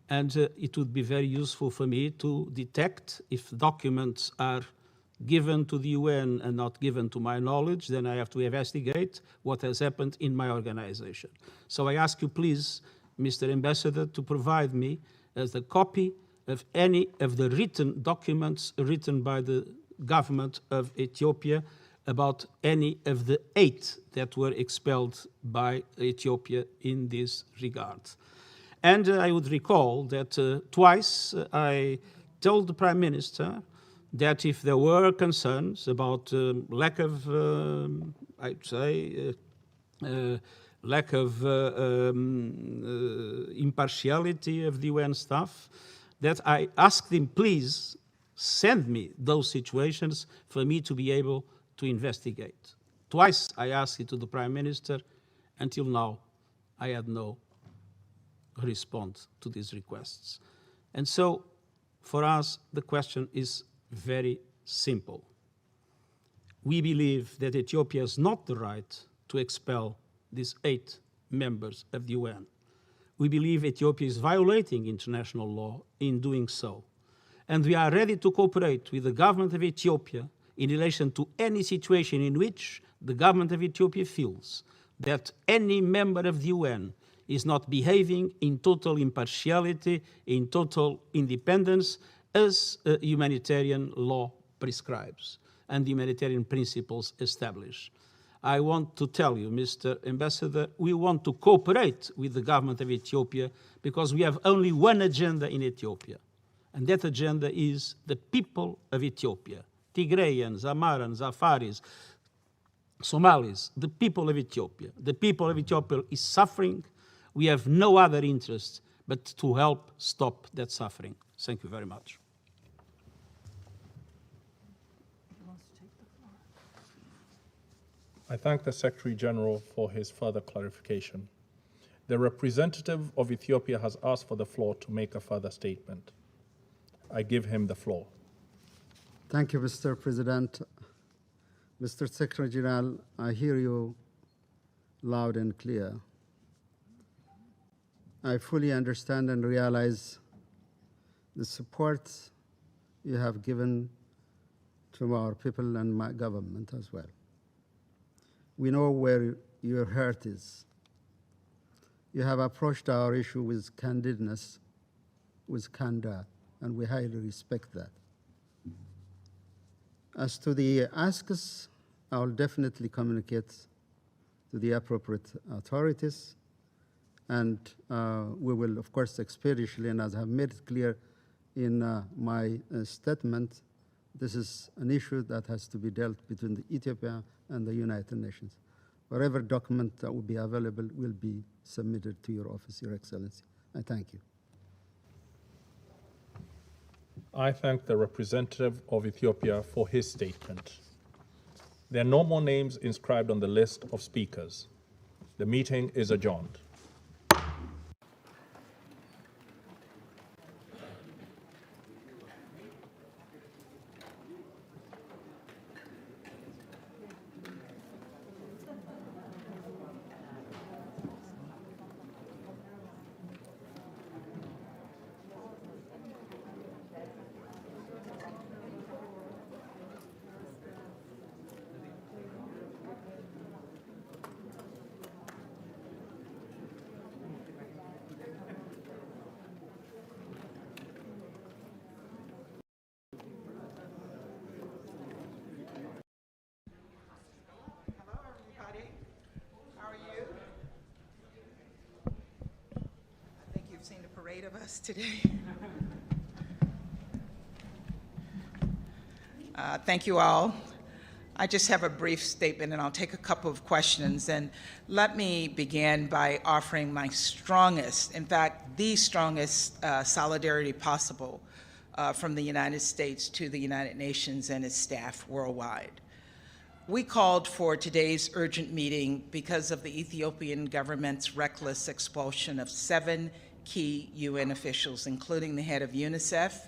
and it would be very useful for me to detect if documents are given to the UN and not given to my knowledge. Then I have to investigate what has happened in my organization. So I ask you, please, Mr. Ambassador, to provide me as a copy of any of the written documents written by the government of Ethiopia about any of the 8 that were expelled by Ethiopia in this regard. And I would recall that twice I told the Prime Minister that if there were concerns about lack of, I'd say, lack of impartiality of the UN staff, that I asked him, please send me those situations for me to be able to investigate. Twice I asked it to the Prime Minister. Until now, I had no response to these requests. And so, for us, the question is very simple. we believe that Ethiopia has not the right to expel these 8 members of the UN. We believe Ethiopia is violating international law in doing so. And we are ready to cooperate with the government of Ethiopia in relation to any situation in which the government of Ethiopia feels that any member of the UN is not behaving in total impartiality, in total independence, as humanitarian law prescribes and humanitarian principles establish. I want to tell you, Mr. Ambassador, we want to cooperate with the government of Ethiopia because we have only one agenda in Ethiopia, and that agenda is the people of Ethiopia, Tigrayans, Amharans, Afaris, Somalis, the people of Ethiopia. The people of Ethiopia is suffering. We have no other interest but to help stop that suffering. Thank you very much. I thank the Secretary General for his further clarification. The representative of Ethiopia has asked for the floor to make a further statement. I give him the floor. Thank you, Mr. President. Mr. Secretary General, I hear you loud and clear. I fully understand and realize the support you have given to our people and my government as well. We know where your heart is. You have approached our issue with candidness, with candor, and we highly respect that. As to the asks, I will definitely communicate to the appropriate authorities, and we will, of course, expeditiously, and as I have made it clear in my statement, this is an issue that has to be dealt between the Ethiopia and the United Nations. Whatever document that will be available will be submitted to your office, Your Excellency. I thank you. I thank the representative of Ethiopia for his statement. There are no more names inscribed on the list of speakers. The meeting is adjourned. Seen a parade of us today. Thank you all. I just have a brief statement and I'll take a couple of questions. And let me begin by offering my strongest, in fact, the strongest solidarity possible from the United States to the United Nations and its staff worldwide. We called for today's urgent meeting because of the Ethiopian government's reckless expulsion of 7 key UN officials, including the head of UNICEF,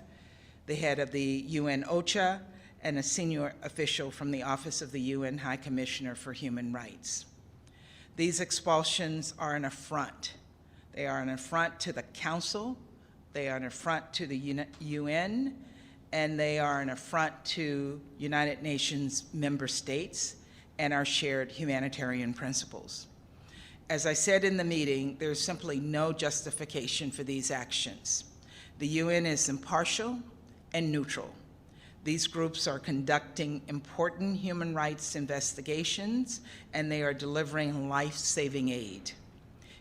the head of the UN OCHA, and a senior official from the Office of the UN High Commissioner for Human Rights. These expulsions are an affront. They are an affront to the Council, they are an affront to the UN, and they are an affront to United Nations member states and our shared humanitarian principles. As I said in the meeting, there's simply no justification for these actions. The UN is impartial and neutral. These groups are conducting important human rights investigations, and they are delivering life-saving aid.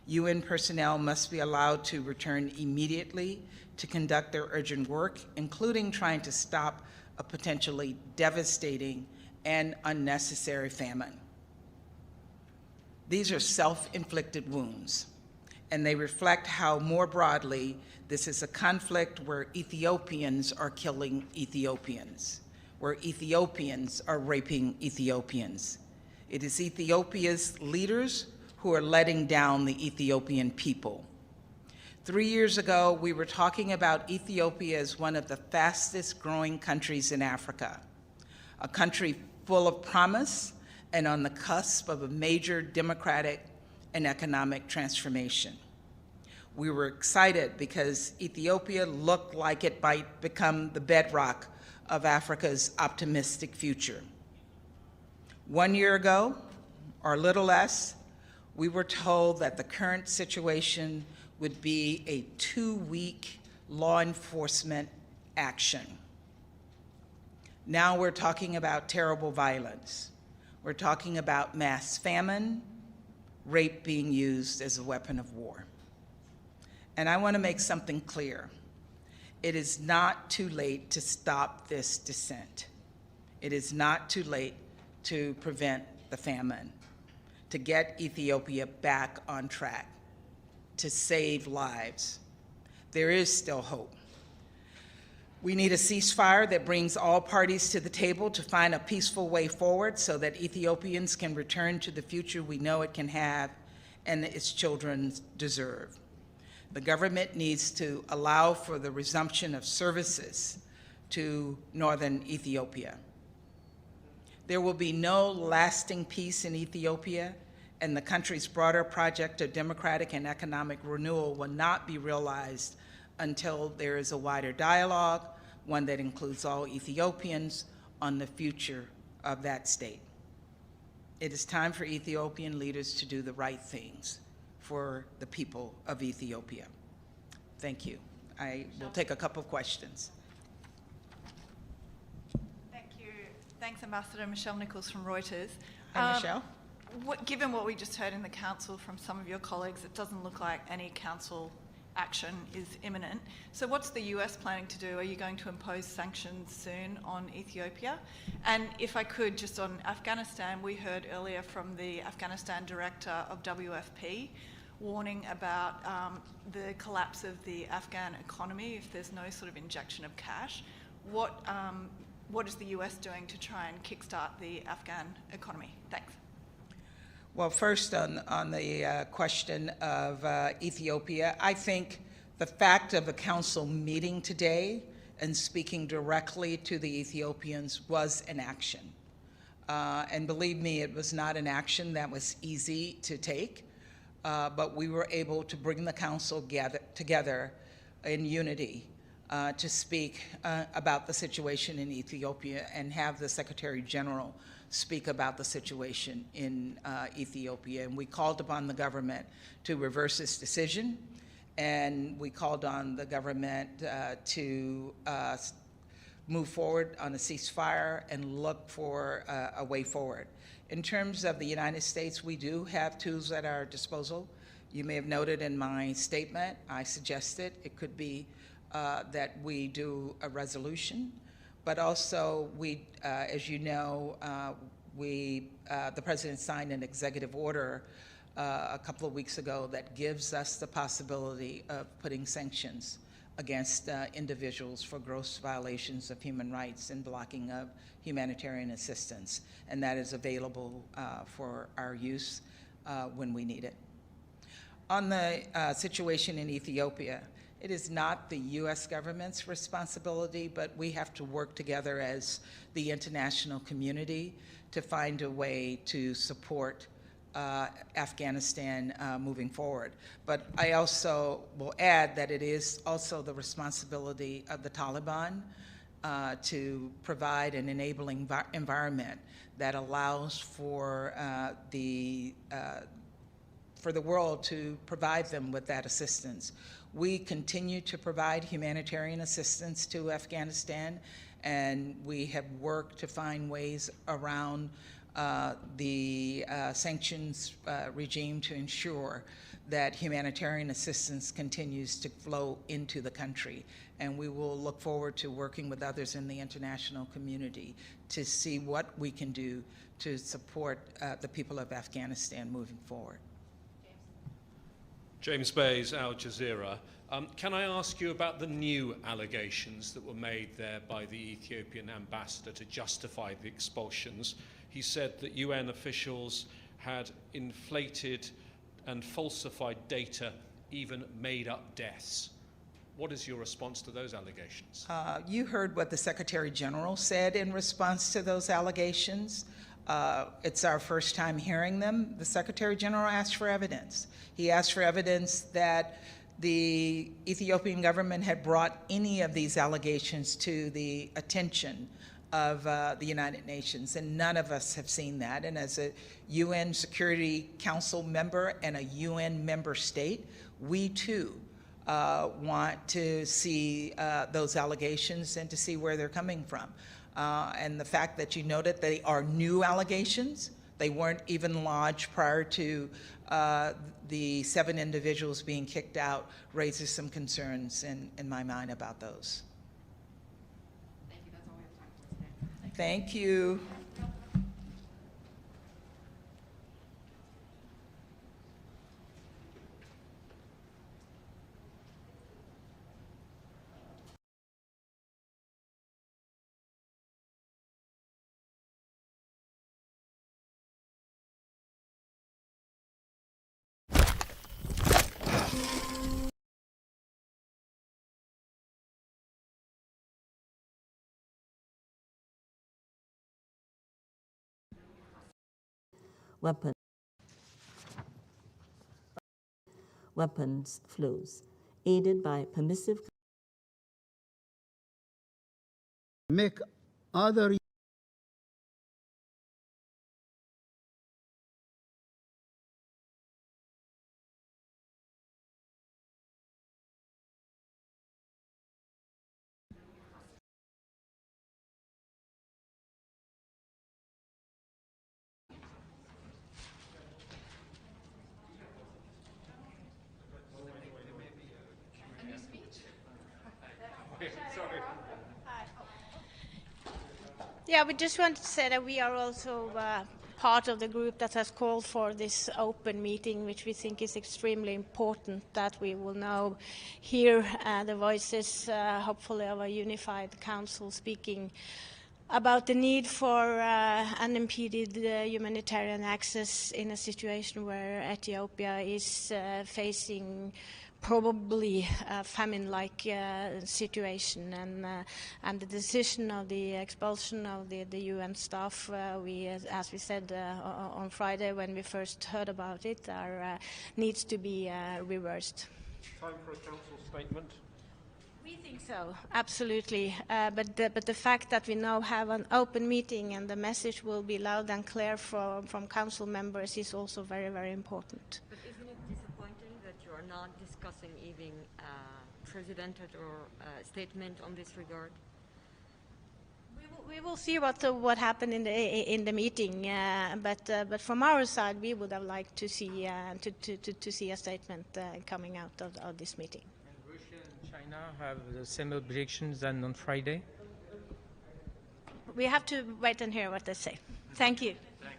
UN personnel must be allowed to return immediately to conduct their urgent work, including trying to stop a potentially devastating and unnecessary famine. These are self-inflicted wounds, and they reflect how, more broadly, this is a conflict where Ethiopians are killing Ethiopians, where Ethiopians are raping Ethiopians. It is Ethiopia's leaders who are letting down the Ethiopian people. 3 years ago, we were talking about Ethiopia as one of the fastest growing countries in Africa, a country full of promise and on the cusp of a major democratic and economic transformation. We were excited because Ethiopia looked like it might become the bedrock of Africa's optimistic future. 1 year ago, or a little less, we were told that the current situation would be a 2-week law enforcement action. Now we're talking about terrible violence. We're talking about mass famine, rape being used as a weapon of war. And I want to make something clear. It is not too late to stop this descent. It is not too late to prevent the famine, to get Ethiopia back on track, to save lives. There is still hope. We need a ceasefire that brings all parties to the table to find a peaceful way forward so that Ethiopians can return to the future we know it can have and its children deserve. The government needs to allow for the resumption of services to northern Ethiopia. There will be no lasting peace in Ethiopia, and the country's broader project of democratic and economic renewal will not be realized until there is a wider dialogue, one that includes all Ethiopians, on the future of that state. It is time for Ethiopian leaders to do the right things for the people of Ethiopia. Thank you. I will take a couple of questions. Thank you. Thanks, Ambassador. Michelle Nichols from Reuters. Hi, Michelle. Given what we just heard in the Council from some of your colleagues, it doesn't look like any Council action is imminent. So what's the US planning to do? Are you going to impose sanctions soon on Ethiopia? And if I could, just on Afghanistan, we heard earlier from the Afghanistan director of WFP warning about the collapse of the Afghan economy if there's no sort of injection of cash. What is the US doing to try and kickstart the Afghan economy? Thanks. Well, first on the question of Ethiopia, I think the fact of the council meeting today and speaking directly to the Ethiopians was an action. And believe me, it was not an action that was easy to take, but we were able to bring the council together in unity to speak about the situation in Ethiopia and have the Secretary General speak about the situation in Ethiopia. And we called upon the government to reverse its decision, and we called on the government to move forward on a ceasefire and look for a way forward. In terms of the United States, we do have tools at our disposal. You may have noted in my statement, I suggested it could be that we do a resolution. But also, we, as you know, the President signed an executive order a couple of weeks ago that gives us the possibility of putting sanctions against individuals for gross violations of human rights and blocking of humanitarian assistance. And that is available for our use when we need it. On the situation in Ethiopia, it is not the U.S. government's responsibility, but we have to work together as the international community to find a way to support Afghanistan moving forward. But I also will add that it is also the responsibility of the Taliban to provide an enabling environment that allows for the world to provide them with that assistance. We continue to provide humanitarian assistance to Afghanistan, and we have worked to find ways around the sanctions regime to ensure that humanitarian assistance continues to flow into the country. And we will look forward to working with others in the international community to see what we can do to support the people of Afghanistan moving forward. James Bays, Al Jazeera. Can I ask you about the new allegations that were made there by the Ethiopian ambassador to justify the expulsions? He said that UN officials had inflated and falsified data, even made up deaths. What is your response to those allegations? You heard what the Secretary General said in response to those allegations. It's our first time hearing them. The Secretary General asked for evidence. He asked for evidence that the Ethiopian government had brought any of these allegations to the attention of the United Nations, and none of us have seen that. And as a UN Security Council member and a UN member state, we too want to see those allegations and to see where they're coming from. And the fact that you noted they are new allegations, they weren't even lodged prior to the 7 individuals being kicked out, raises some concerns in my mind about those. Thank you. That's all we have time for today. Thank you. weapons flows, aided by permissive make other Yeah, we just wanted to say that we are also part of the group that has called for this open meeting, which we think is extremely important, that we will now hear the voices, hopefully, of a unified council speaking about the need for unimpeded humanitarian access in a situation where Ethiopia is facing probably a famine-like situation, and the decision of the expulsion of the UN staff, as we said on Friday when we first heard about it, needs to be reversed. Time for a council statement. We think so, absolutely. But the fact that we now have an open meeting and the message will be loud and clear from council members is also very, very important. But isn't it disappointing that you are not discussing even presidential or statement on this regard? We will see what happened in the meeting, but from our side, we would have liked to see a statement coming out of this meeting. China have the same objections than on Friday? We have to wait and hear what they say. Thank you. Thanks.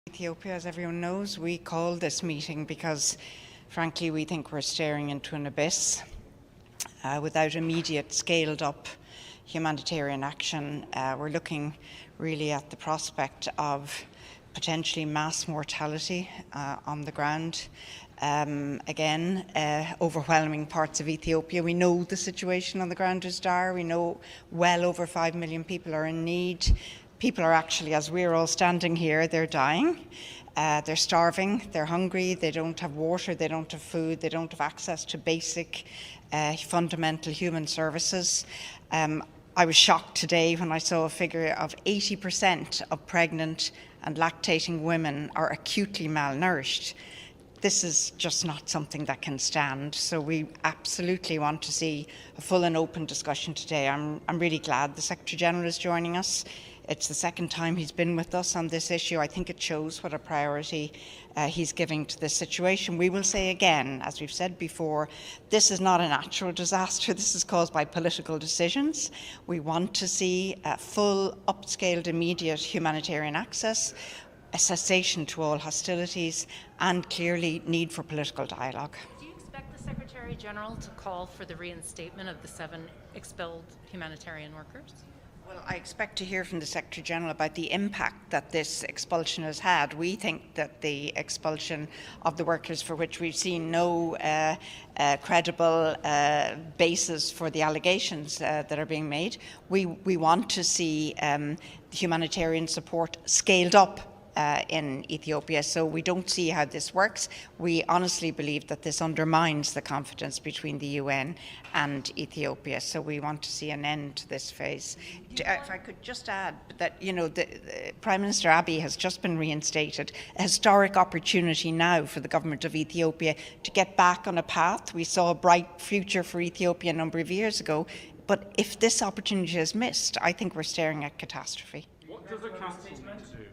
Ethiopia, as everyone knows, we called this meeting because, frankly, we think we're staring into an abyss. Without immediate scaled-up humanitarian action, we're looking really at the prospect of potentially mass mortality on the ground. Again, overwhelming parts of Ethiopia. We know the situation on the ground is dire. We know well over 5 million people are in need. People are actually, as we're all standing here, they're dying. They're starving, they're hungry, they don't have water, they don't have food, they don't have access to basic fundamental human services. I was shocked today when I saw a figure of 80% of pregnant and lactating women are acutely malnourished. This is just not something that can stand. So we absolutely want to see a full and open discussion today. I'm really glad the Secretary General is joining us. It's the second time he's been with us on this issue. I think it shows what a priority he's giving to this situation. We will say again, as we've said before, this is not a natural disaster. This is caused by political decisions. We want to see full, upscaled, immediate humanitarian access, a cessation to all hostilities, and clearly need for political dialogue. Do you expect the Secretary General to call for the reinstatement of the 7 expelled humanitarian workers? Well, I expect to hear from the Secretary General about the impact that this expulsion has had. We think that the expulsion of the workers, for which we've seen no credible basis for the allegations that are being made, we want to see humanitarian support scaled up in Ethiopia. So we don't see how this works. We honestly believe that this undermines the confidence between the UN and Ethiopia. So we want to see an end to this phase. If I could just add that, you know, the Prime Minister Abiy has just been reinstated. A historic opportunity now for the government of Ethiopia to get back on a path. We saw a bright future for Ethiopia a number of years ago. But if this opportunity is missed, I think we're staring at catastrophe. What does the Council need to do?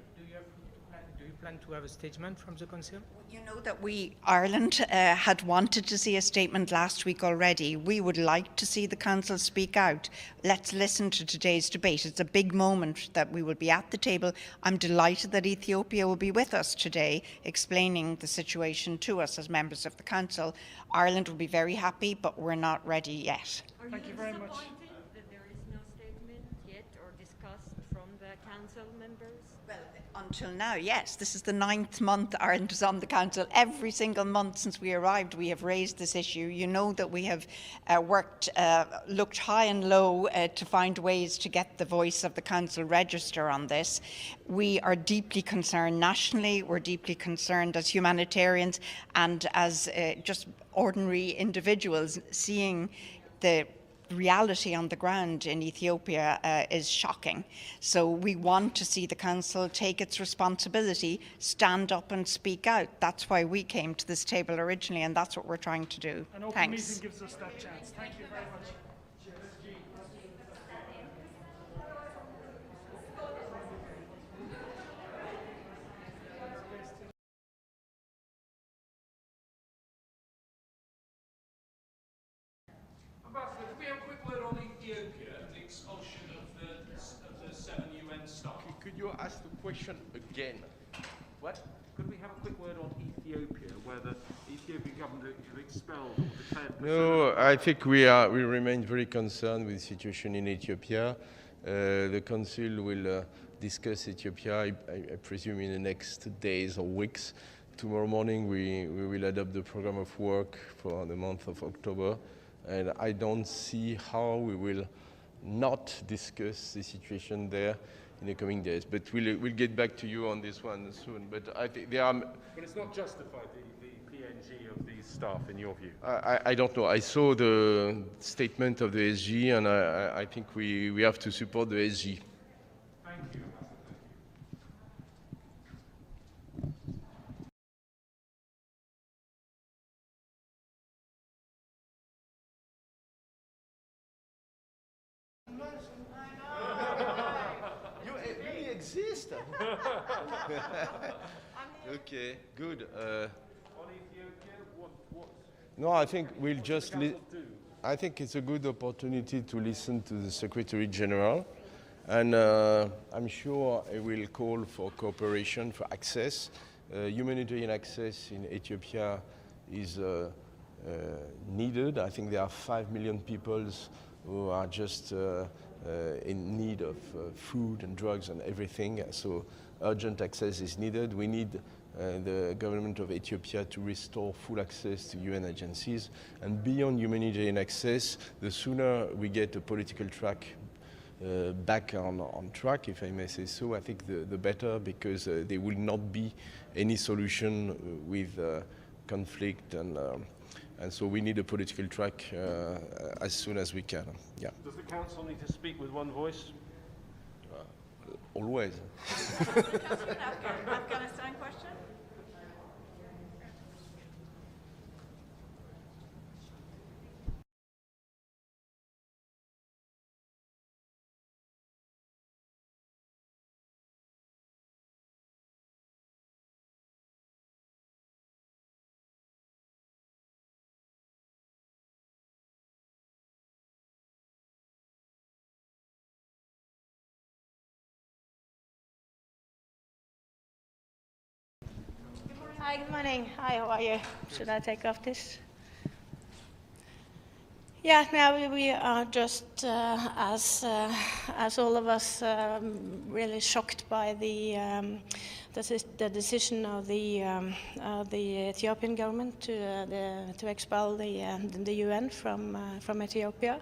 Do you plan to have a statement from the Council? You know that Ireland had wanted to see a statement last week already. We would like to see the Council speak out. Let's listen to today's debate. It's a big moment that we will be at the table. I'm delighted that Ethiopia will be with us today, explaining the situation to us as members of the Council. Ireland will be very happy, but we're not ready yet. Thank you very much. That there is no statement yet or discussed from the Council members? Well, until now, yes. This is the 9th month Ireland is on the Council. Every single month since we arrived, we have raised this issue. You know that we have looked high and low to find ways to get the voice of the Council register on this. We are deeply concerned nationally. We're deeply concerned as humanitarians and as just ordinary individuals. Seeing the reality on the ground in Ethiopia is shocking. So we want to see the Council take its responsibility, stand up and speak out. That's why we came to this table originally, and that's what we're trying to do. An open meeting gives us that chance. Thank you very much. Could we have a quick word on Ethiopia and the expulsion of the 7 UN staff? Could you ask the question again? What? Could we have a quick word on Ethiopia, where the Ethiopian government have expelled or declared... No, I think we remain very concerned with the situation in Ethiopia. The Council will discuss Ethiopia, I presume, in the next days or weeks. Tomorrow morning we will adopt the program of work for the month of October. And I don't see how we will not discuss the situation there in the coming days. But we'll get back to you on this one soon. But I think there are... But it's not justified, the PNG of these staff, in your view? I don't know. I saw the statement of the SG, and I think we have to support the SG. Thank you. Okay, good. No, I think we'll just... I think it's a good opportunity to listen to the Secretary General, and I'm sure he will call for cooperation, for access. Humanitarian access in Ethiopia is needed. I think there are 5 million people who are just in need of food and drugs and everything, so urgent access is needed. We need the government of Ethiopia to restore full access to UN agencies, and beyond humanitarian access, the sooner we get a political track back on track, if I may say so, I think the better, because there will not be any solution with conflict, and so we need a political track as soon as we can. Yeah. Does the Council need to speak with one voice? Always. Afghanistan question? Hi, good morning. Hi, how are you? Should I take off this? Yeah, now we are just, as all of us, really shocked by the decision of the Ethiopian government to expel the UN from Ethiopia.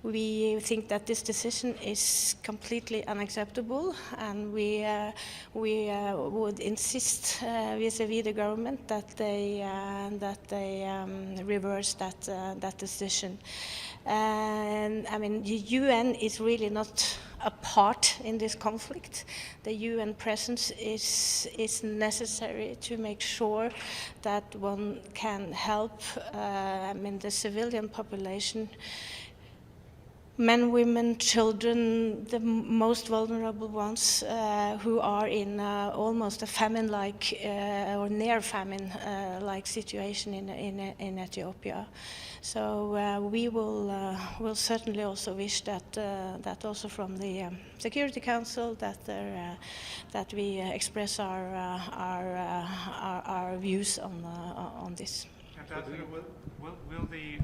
We think that this decision is completely unacceptable, and we would insist vis-à-vis the government that they reverse that decision. And I mean, the UN is really not a part in this conflict. The UN presence is necessary to make sure that one can help the civilian population, men, women, children, the most vulnerable ones who are in almost a famine-like or near famine-like situation in Ethiopia. So we will certainly also wish that also from the Security Council that we express our views on this. Ambassador,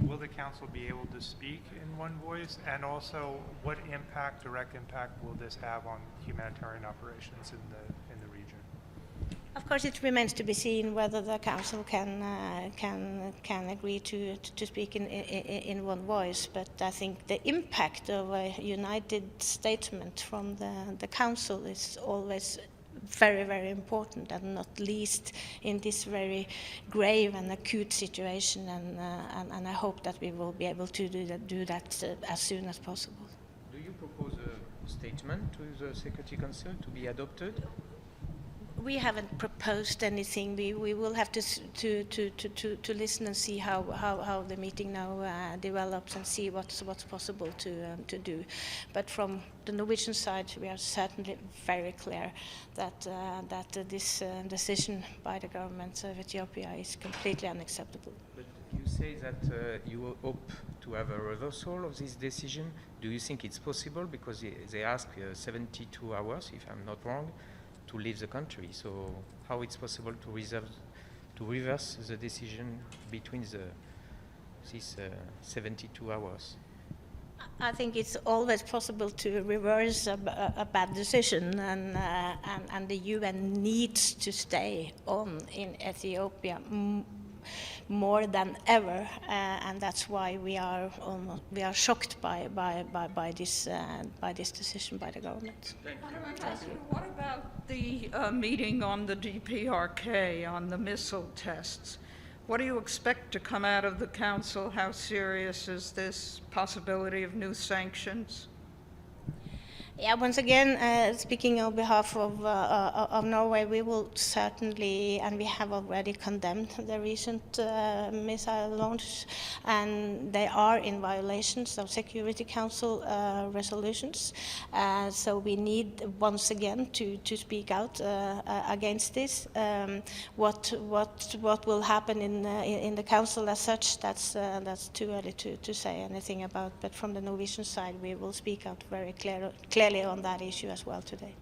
will the council be able to speak in one voice? And also, what direct impact will this have on humanitarian operations in the region? Of course, it remains to be seen whether the council can agree to speak in one voice. But I think the impact of a united statement from the council is always very, very important, and not least in this very grave and acute situation. And I hope that we will be able to do that as soon as possible. Do you propose a statement to the Security Council to be adopted? We haven't proposed anything. We will have to listen and see how the meeting now develops, and see what's possible to do. But from the Norwegian side, we are certainly very clear that this decision by the government of Ethiopia is completely unacceptable. But you say that you hope to have a reversal of this decision. Do you think it's possible? Because they ask 72 hours, if I'm not wrong, to leave the country. So how it's possible to reverse the decision between these 72 hours? I think it's always possible to reverse a bad decision, and the UN needs to stay on in Ethiopia more than ever, and that's why we are shocked by this decision by the government. What about the meeting on the DPRK on the missile tests? What do you expect to come out of the council? How serious is this possibility of new sanctions? Yeah, once again, speaking on behalf of Norway, we will certainly, and we have already condemned the recent missile launch, and they are in violations of Security Council resolutions. So we need once again to speak out against this. What will happen in the Council as such, that's too early to say anything about. But from the Norwegian side, we will speak out very clearly on that issue as well today.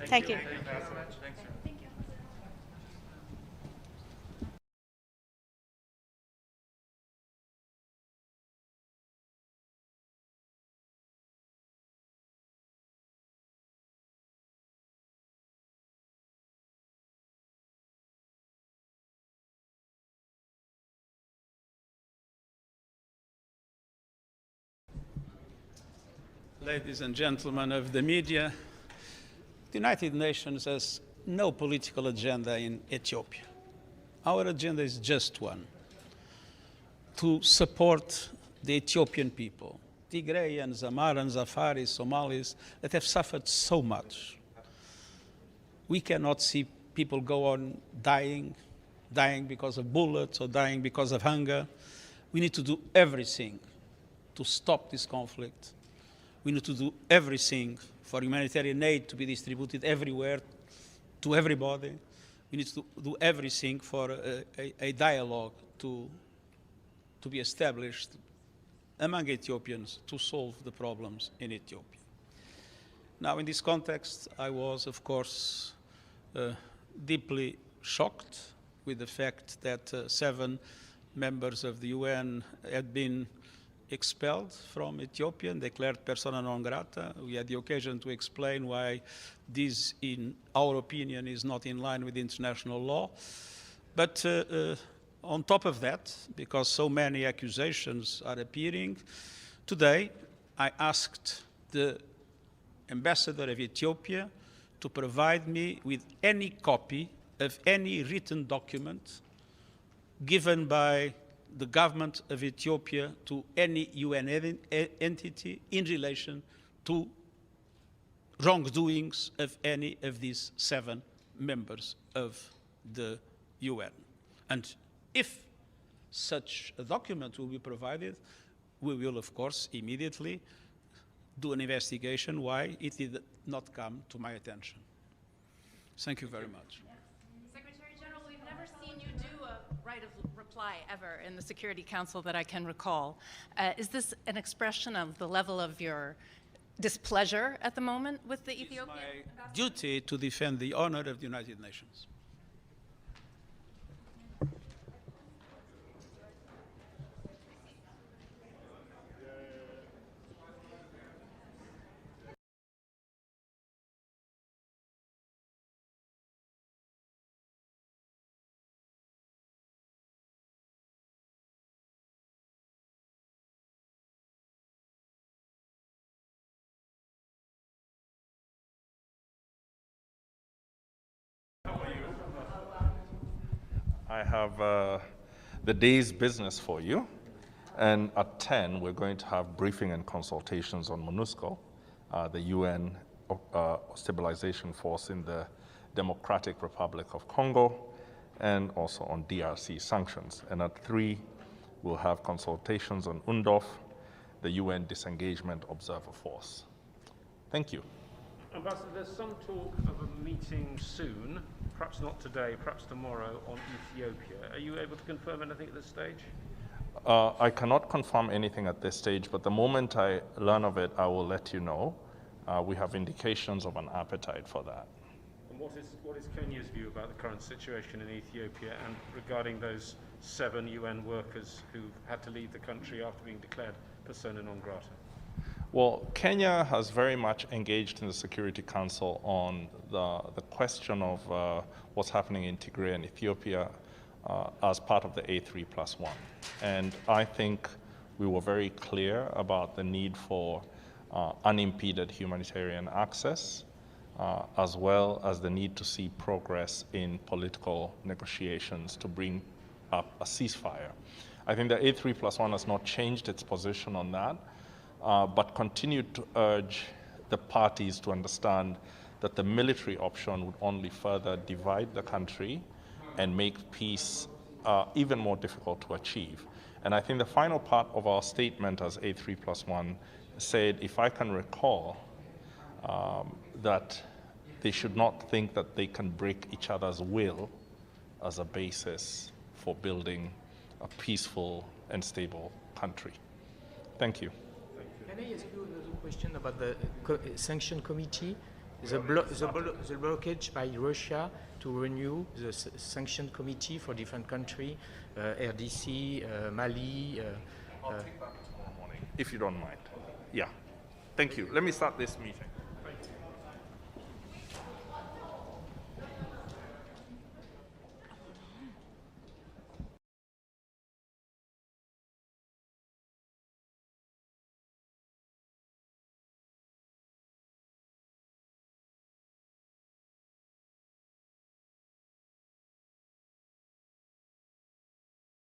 Thank you. Thank you very much. Thanks. Thank you. Ladies and gentlemen of the media, the United Nations has no political agenda in Ethiopia. Our agenda is just one: to support the Ethiopian people, Tigrayans, Amarans, Afaris, Somalis, that have suffered so much. We cannot see people go on dying because of bullets or dying because of hunger. We need to do everything to stop this conflict. We need to do everything for humanitarian aid to be distributed everywhere, to everybody. We need to do everything for a dialogue to be established among Ethiopians to solve the problems in Ethiopia. Now, in this context, I was, of course, deeply shocked with the fact that 7 members of the UN had been expelled from Ethiopia and declared persona non grata. We had the occasion to explain why this, in our opinion, is not in line with international law. But on top of that, because so many accusations are appearing, today I asked the ambassador of Ethiopia to provide me with any copy of any written document given by the government of Ethiopia to any UN entity in relation to wrongdoings of any of these 7 members of the UN. And if such a document will be provided, we will, of course, immediately do an investigation why it did not come to my attention. Thank you very much. Secretary General, we've never seen you do a right of reply ever in the Security Council that I can recall. Is this an expression of the level of your displeasure at the moment with the Ethiopian ambassador? It's my duty to defend the honor of the United Nations. I have the day's business for you, and at 10 we're going to have briefing and consultations on MONUSCO, the UN stabilization force in the Democratic Republic of Congo, and also on DRC sanctions. And at 3 we'll have consultations on UNDOF, the UN disengagement observer force. Thank you. Ambassador, there's some talk of a meeting soon, perhaps not today, perhaps tomorrow, on Ethiopia. Are you able to confirm anything at this stage? I cannot confirm anything at this stage, but the moment I learn of it, I will let you know. We have indications of an appetite for that. And what is Kenya's view about the current situation in Ethiopia and regarding those 7 UN workers who had to leave the country after being declared persona non grata? Well, Kenya has very much engaged in the Security Council on the question of what's happening in Tigray and Ethiopia as part of the A3+1. And I think we were very clear about the need for unimpeded humanitarian access, as well as the need to see progress in political negotiations to bring up a ceasefire. I think the A3+1 has not changed its position on that, but continued to urge the parties to understand that the military option would only further divide the country and make peace even more difficult to achieve. And I think the final part of our statement as A3+1 said, if I can recall, that they should not think that they can break each other's will as a basis for building a peaceful and stable country. Thank you. Can I ask you another question about the sanction committee? The blockage by Russia to renew the sanction committee for different countries, RDC, Mali. I'll take that tomorrow morning, if you don't mind. Yeah. Thank you. Let me start this meeting.